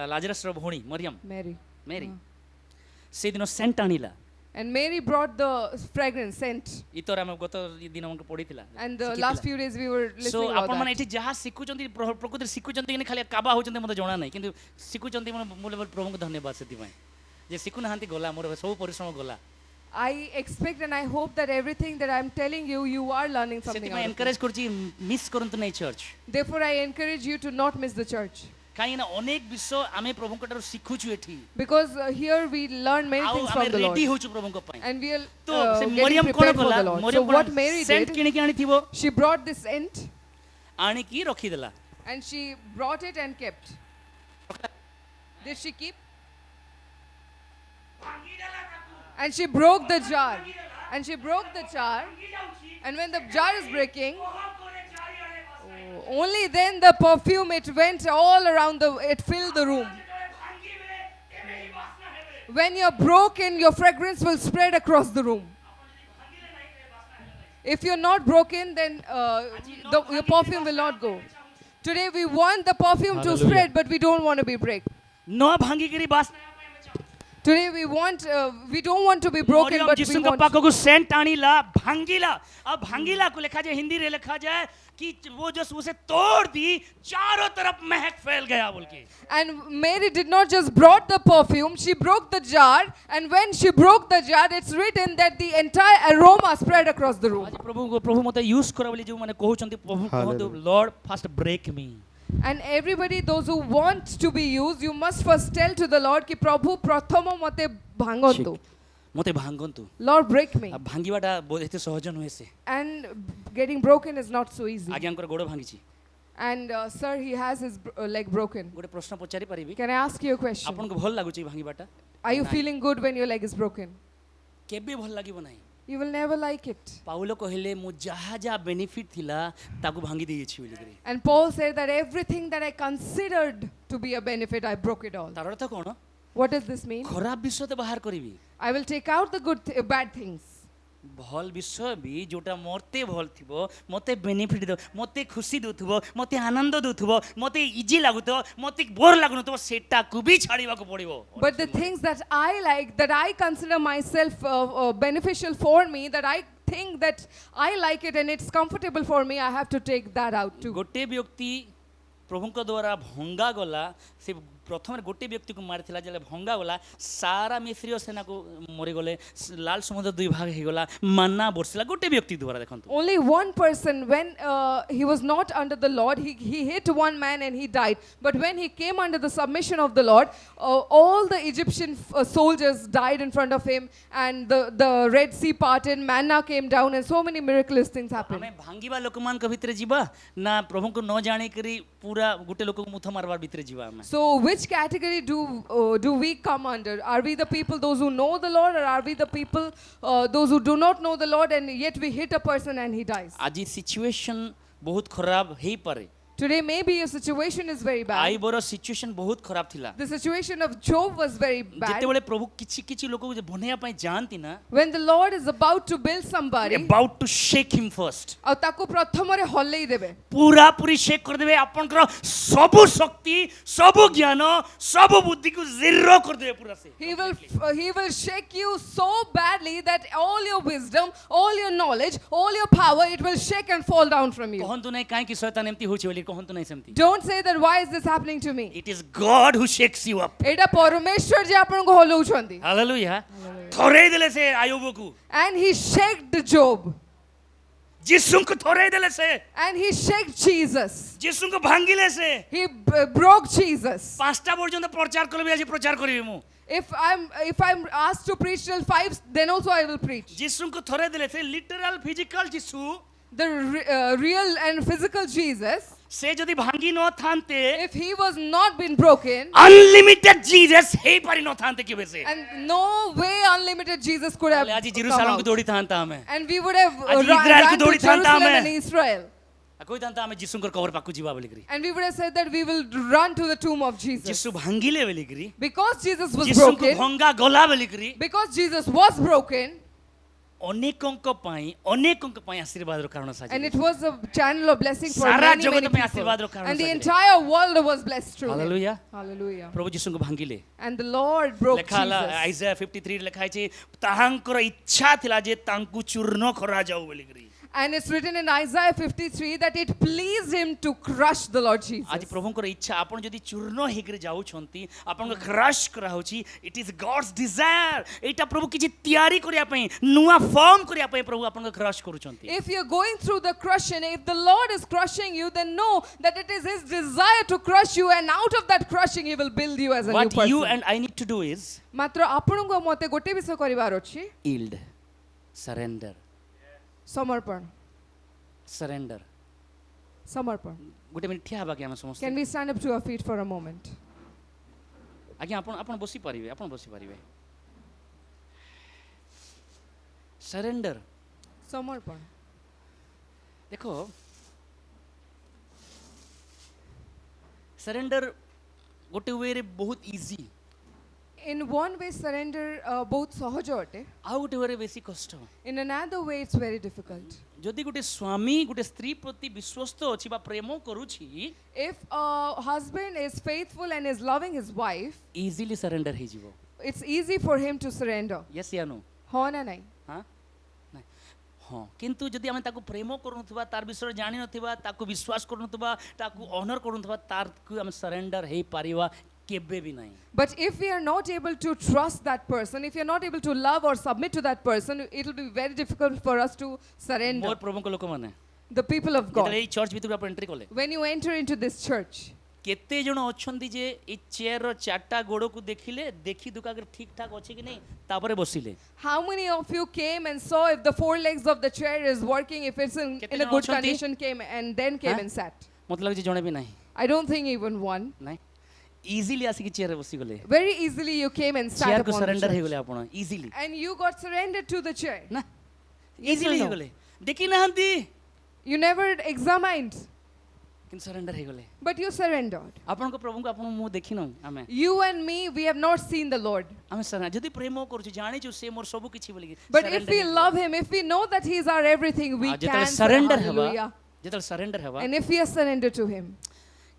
लाजरस रो भोणी मरियम Mary. मेरी से दिन सेंट आनिला And Mary brought the fragrance scent. ଇତର ଆମେ ଗତ ଦିନ ଆମକୁ ପଢିଥିଲା And the last few days we were so listening about ଆପଣମାନେ that. ଏଠି ଯାହା ଶିଖୁଛନ୍ତି ପ୍ରକୃତିରେ ଶିଖୁଛନ୍ତି କି ଖାଲି କାବା ହଉଛନ୍ତି ମୋତେ ଜଣା ନାହିଁ କିନ୍ତୁ ଶିଖୁଛନ୍ତି ମୁଁ ପ୍ରଭୁଙ୍କୁ ଧନ୍ୟବାଦ ସେଥିପାଇଁ ଯେ ଶିଖୁନାହାନ୍ତି ଗଲା ମୋର ସବୁ ପରିଶ୍ରମ ଗଲା I expect and I hope that everything that I'm telling you, you are learning something ସେଥିପାଇଁ out of it. ଏନକରେଜ କରୁଛି ମିସ୍ କରନ୍ତୁ ନାହିଁ church Therefore, I encourage you to not miss the church. କାହିଁକି ନା ଅନେକ ବିଷୟ ଆମେ ପ୍ରଭୁଙ୍କ ଠାରୁ ଶିଖୁଛୁ ଏଠି Because here we learn many ଆଉ things ଆମେ from the Lord. ରେଡି ହଉଛୁ ପ୍ରଭୁଙ୍କ ପାଇଁ And we are ତ ସେ getting ମରିୟମ କଣ prepared for କଲା the Lord. So ମରିୟମ what Mary ସେଣ୍ଟ did, କିଣିକି ଆଣିଥିବ she brought this scent ଆଣିକି ରଖିଦେଲା and she brought it and kept. Did she keep? And she broke the jar. And she broke the jar. And when the jar is breaking, only then the perfume, it went all around it filled the room. When you're broken, your fragrance will spread across the room. If you're not broken, then your perfume will not go. Today we want the perfume to Hallelujah. spread, but we don't want to be break. ନ ଭାଙ୍ଗିକିରି ବାସ୍ନା Today we don't want to be broken, ମରିୟମ but we ଯୀଶୁଙ୍କ want. ପାଖକୁ scent ଆଣିଲା ଭାଙ୍ଗିଲା ଆଉ ଭାଙ୍ଗିଲାକୁ ଲେଖାଯାଏ ହିନ୍ଦୀରେ ଲେଖାଯାଏ कि वो जो उसे तोड़ दी चारों तरफ महक फैल गया बोल के And Mary did not just brought the perfume, she broke the jar, and when she broke the jar, it's written that the entire aroma spread across the room. आज प्रभु मते यूज करा बोली जो माने कहउचंती प्रभु कहतो lord first break me And everybody, those who want to be used, you must first tell to the Lord कि प्रभु प्रथम मते भांगंतु. मते भांगंतु Lord, break me. आ भांगिबाटा एते सहज नहे से And getting broken is not so easy. आगे हमकर गोड़ भांगिची And sir, he has his leg broken. गोटे प्रश्न पचारि परिबी Can I ask you a question? आपन को भल लागुची भांगिबाटा Are you feeling good when your leg is broken? केबे भल लागिबो नाही You will never like it. Paulo कहले मु जहा जा बेनिफिट थिला ताकू भांगी देइछि बोली करी And Paul said that everything that I considered to be a benefit, I broke it all. तार अर्थ कोन What does this mean? खराब विषय तो बाहर करिबी I will take out the bad things. भल विषय भी जोटा मरते भल थिबो मते बेनिफिट दो मते खुशी दोथबो मते आनंद दोथबो मते इजी लागुतो मते बोर लागुनतो सेटा को भी छाड़ीबा को पड़िबो But the things that I like, that I consider myself beneficial for me, that I think that I like it and it's comfortable for me, I have to take that out too. गोटे व्यक्ति प्रभुଙ୍କ द्वारा भंगा गला से प्रथम गोटे व्यक्ति को मारिथिला जले भंगा गला सारा मिस्री सेना को मरि गले लाल समुद्र दुई भाग हे गला मन्ना बरसिला गोटे व्यक्ति द्वारा देखंतु Only one person, when he was not under the Lord, he hit one man and he died. But when he came under the submission of the Lord, all the Egyptian soldiers died in front of him, and the Red Sea parted, manna came down, and so many miraculous things happened. हमें भांगिबा लोकमान के भितरे जीवा ना प्रभु को न जाने करी पूरा गोटे लोक को मुथ मारबार भितरे जीवा हमें So which category do we come under? Are we the people, those who know the Lord, or are we the people, those who do not know the Lord, and yet we hit a person and he dies? आज situation बहुत खराब हेई पारे Today maybe your situation is very bad. आईबर situation बहुत खराब थिला The situation of Job was very bad. जेतेबेले प्रभु किछि किछि लोक को बनेया पई जानती ना When the Lord is about to build somebody, about to shake him first ଆଉ ତାକୁ ପ୍ରଥମରେ ହଲେଇ ଦେବେ. पूरा पूरी शेक कर देबे आपनकर सब शक्ति सब ज्ञान सब बुद्धि को जीरो कर देबे पूरा से He will shake you so badly that all your wisdom, all your knowledge, all your power, it will shake and fall down from you. कहंतु नै काहे कि शैतान एम्ति होछि बोली कहंतु नै सेमति Don't say that why is this happening to me? it is god who shakes you up ଏଇଟା ପରମେଶ୍ୱର ଯେ ଆପଣଙ୍କୁ ହଲଉଛନ୍ତି. हालेलुया थोरै देले से आयुब को And he shaked Job. यीशु को थोरै देले से And he shaked Jesus. यीशु को भांगिले से He broke Jesus. पांचटा पर्यंत प्रचार करबे आज प्रचार करबे मु If I'm asked to preach till 5, then also I will preach. यीशु को थोरै देले से लिटरल फिजिकल यीशु The real and physical Jesus, से जदि भांगी न थानते if he was not been broken, unlimited Jesus हे पारि न थानते केबे से and no way unlimited Jesus could have आज come जेरूशलेम को out. दौड़ी थानता हमें And we would have आज इस्राएल को ran to दौड़ी थानता Jerusalem हमें। and Israel. कोई थानता हमें यीशु को कवर पाकू जीवा बोली करी And we would have said that we will run to the tomb of Jesus. यीशु भांगिले बोली करी Because Jesus was यीशु को broken, भंगा गला बोली करी because Jesus was broken, ଅନେକଙ୍କ ପାଇଁ ଆଶୀର୍ବାଦର କାରଣ And ସାଜି it was a channel of blessing for Sara many, Jagat many ପାଇଁ people. ଆଶୀର୍ବାଦର କାରଣ And the ସାଜିଲେ। entire world was blessed through him. Hallelujah Hallelujah. ପ୍ରଭୁ ଯୀଶୁଙ୍କୁ ଭାଙ୍ଗିଲେ And the Lord broke ଲେଖା ହେଲା Jesus. ଆଇଜାୟା 53 ରେ ଲେଖା ହେଇଛି ତାହାଙ୍କର ଇଚ୍ଛା ଥିଲା ଯେ ତାଙ୍କୁ ଚୂର୍ଣ୍ଣ କରାଯାଉ ବୋଲିକରି। And it's written in Isaiah 53 that it pleased him to crush the Lord Jesus. ଆଜି ପ୍ରଭୁଙ୍କର ଇଚ୍ଛା ଆପଣ ଯଦି ଚୂର୍ଣ୍ଣ ହେଇକରି ଯାଉଛନ୍ତି ଆପଣଙ୍କ କ୍ରଶ କରାହଉଛି ଇଟ୍ ଇଜ ଗଡ୍ସ ଡିଜାୟାର ଏଇଟା ପ୍ରଭୁ କିଛି ତିଆରି କରିବା ପାଇଁ ନୂଆ ଫର୍ମ କରିବା ପାଇଁ ପ୍ରଭୁ ଆପଣଙ୍କ କ୍ରଶ କରୁଛନ୍ତି। If you're going through the crushing, if the Lord is crushing you, then know that it is His desire to crush you, and out of that crushing, He will build you as a new What person. you and I need to do is ମାତ୍ର ଆପଣଙ୍କୁ ମୋତେ ଗୋଟେ ବିଷୟ କରିବାର ଅଛି, yield, surrender, ସମର୍ପଣ। surrender। ସମର୍ପଣ। ଗୋଟେ ମିନିଟ୍ ଠିଆ ହେବା କି ଆମେ ସମସ୍ତେ? Can we stand up to our feet for a moment? ଆଜ୍ଞା ଆପଣ ବସି ପାରିବେ। surrender। ସମର୍ପଣ। ଦେଖ surrender ଗୋଟେ ୱେରେ ବହୁତ easy In one way, surrender ବହୁତ ସହଜ ଅଟେ। ଆଉ ଗୋଟେ ୱେରେ ବେଶୀ କଷ୍ଟ। In another way, it's very difficult. ଯଦି ଗୋଟେ ସ୍ୱାମୀ ଗୋଟେ ସ୍ତ୍ରୀ ପ୍ରତି ବିଶ୍ୱସ୍ତ ଅଛି ବା ପ୍ରେମ କରୁଛି If a husband is faithful and is loving his wife, easily surrender ହେଇଯିବ। it's easy for him to surrender. Yes yeah no? ହଁ ନା ନାହିଁ? ହଁ କିନ୍ତୁ ଯଦି ଆମେ ତାକୁ ପ୍ରେମ କରୁନଥିବା ତାର ବିଷୟରେ ଜାଣିନଥିବା ତାକୁ ବିଶ୍ୱାସ କରୁନଥିବା ତାକୁ ଅନର କରୁନଥିବା ତାକୁ ଆମେ ସରେଣ୍ଡର ହେଇପାରିବା କେବେ ବି ନାହିଁ। But if we are not able to trust that person, if we are not able to love or submit to that person, it will be very difficult for us to surrender. ମୋର ପ୍ରଭୁଙ୍କ ଲୋକମାନେ The people of God. ଯେତେବେଳେ ଏଇ church ଭିତରକୁ ଆପଣ entry କଲେ When you enter into this church, କେତେ ଜଣ ଅଛନ୍ତି ଯେ ଏଇ ଚେୟାରର ଚାରିଟା ଗୋଡ଼କୁ ଦେଖିଲେ ଦେଖି ଦୁକାକରି ଠିକ୍ ଠାକ୍ ଅଛି କି ନାହିଁ ତାପରେ ବସିଲେ। how many of you came and saw if the four legs of the chair is working, if it's in a good ଅଛନ୍ତି? condition, came and then came Huh? and sat? ମତେ ଲାଗୁଛି ଜଣେ ବି ନାହିଁ। I don't think even one. ନାଇଁ easily ଆସିକି ଚେୟାରରେ ବସିଗଲେ। Very easily you came and sat ଚେୟାରକୁ upon the surrender church. ହେଇଗଲେ ଆପଣ easily And you got surrendered to the chair. ନା Yes or ଇଜିଲି no? ହେଇଗଲେ ଦେଖି ନାହାନ୍ତି You never examined, କିନ୍ତୁ ସରେଣ୍ଡର ହେଇଗଲେ। but you surrendered. ଆପଣଙ୍କ ପ୍ରଭୁଙ୍କୁ ଆପଣ ମୁଁ ଦେଖିନୁ ଆମେ You and me, we have not seen the Lord. ଆମେ ଯଦି ପ୍ରେମ କରୁଛୁ ଜାଣିଛୁ ସେ ମୋର ସବୁ କିଛି ବୋଲିକି But if we love Him, if we know that He is our everything, we ଯେତେବେଳେ can ସରେଣ୍ଡର ହେବା hallelujah. ଯେତେବେଳେ ସରେଣ୍ଡର ହେବା And if we are surrendered to Him,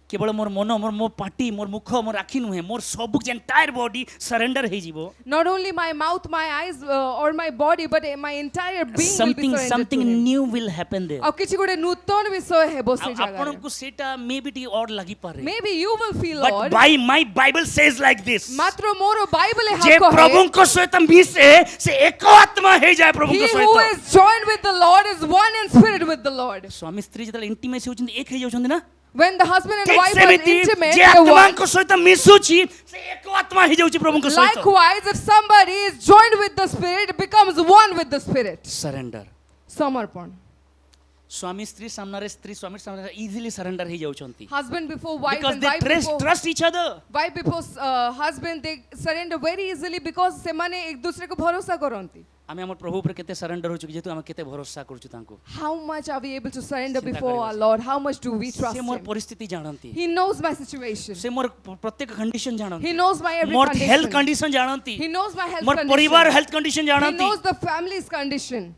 କେବଳ ମୋର ମନ ମୋ ପାଟି ମୋର ମୁଖ ମୋର ଆଖି ନୁହେଁ ମୋର ସବୁ ଏଣ୍ଟାୟାର ବଡି ସରେଣ୍ଡର ହେଇଯିବ। not only my mouth, my eyes, or my body, but my entire being will be surrendered to something Him. new will happen there। ଆଉ କିଛି ଗୋଟେ ନୂତନ ବିଷୟ ହେବ ସେ ଜାଗାରେ। ଆପଣଙ୍କୁ ସେଟା ମେ ବି ଟିକେ ଅଡ୍ ଲାଗିପାରେ Maybe you will feel but odd. by my bible says like this ମାତ୍ର ମୋର ବାଇବଲ ଏହା ଯେ କହେ, ପ୍ରଭୁଙ୍କ ସହିତ ମିଶେ ସେ ଏକ ଆତ୍ମା ହେଇଯାଏ he ପ୍ରଭୁଙ୍କ who ସହିତ। is joined with the Lord is one in spirit with the Lord. ସ୍ୱାମୀ ସ୍ତ୍ରୀ ଯେତେବେଳେ ଇଣ୍ଟିମେସି ହଉଛନ୍ତି ଏକ ହେଇଯାଉଛନ୍ତି ନା When the husband and ଠିକ୍ wife are ସେମିତି intimate, ଯେ they are one. ଆତ୍ମାଙ୍କ ସହିତ ମିଶୁଛି ସେ ଏକ ଆତ୍ମା ହେଇଯାଉଛି ପ୍ରଭୁଙ୍କ ସହିତ। Likewise, if somebody is joined with the Spirit, it becomes one with the Spirit. Surrender ସମର୍ପଣ। ସ୍ୱାମୀ ସ୍ତ୍ରୀ ସାମ୍ନାରେ ସ୍ତ୍ରୀ ସ୍ୱାମୀ ସାମ୍ନାରେ ଇଜିଲି ସରେଣ୍ଡର ହେଇଯାଉଛନ୍ତି Husband before wife because and they wife before trust each other। wife before husband, they surrender very easily because ସେମାନେ ଏକ दूसरे को भरोसा କରନ୍ତି। ଆମେ ଆମ ପ୍ରଭୁ ଉପରେ କେତେ ସରେଣ୍ଡର ହଉଛୁ ଯେହେତୁ ଆମେ କେତେ ଭରସା କରୁଛୁ ତାଙ୍କୁ। How much are we able to surrender ଚିନ୍ତା before କରିବା our ସେ। Lord? How much do we trust ସେ ମୋର Him? ପରିସ୍ଥିତି ଜାଣନ୍ତି He knows my situation. ସେ ମୋର ପ୍ରତ୍ୟେକ କଣ୍ଡିସନ ଜାଣନ୍ତି He knows my every ମୋର ହେଲ୍ଥ condition. କଣ୍ଡିସନ ଜାଣନ୍ତି He knows my health ମୋର ପରିବାର condition. ହେଲ୍ଥ କଣ୍ଡିସନ He ଜାଣନ୍ତି। knows the family's condition.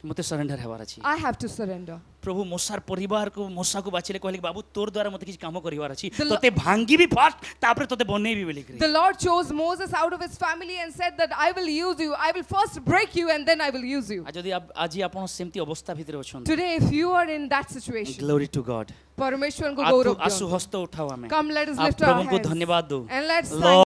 ମୋତେ ସରେଣ୍ଡର ହେବାର ଅଛି। I have to surrender. ପ୍ରଭୁ ମୋସାର ପରିବାରକୁ ମୋସାକୁ ବାଛିଲେ କହିଲେ ବାବୁ ତୋର ଦ୍ୱାରା ମୋତେ କିଛି କାମ କରିବାର ଅଛି The ତତେ ଭାଙ୍ଗିବି ଫାଷ୍ଟ ତାପରେ ତତେ ବନେଇବି ବୋଲି। The Lord chose Moses out of his family and said that I will use you. I will first break you and then I will use you. ଯଦି ଆଜି ଆପଣ ସେମିତି ଅବସ୍ଥା ଭିତରେ ଅଛନ୍ତି Today, if you are in that situation, glory to God परमेश्वर को गौरव ଆସୁ ଦିଅନ୍ତୁ। ହସ୍ତ ଉଠାଉ ଆମେ Come, let us ଆଉ lift our ପ୍ରଭୁଙ୍କୁ hands ଧନ୍ୟବାଦ ଦଉ। and let's Lord, thank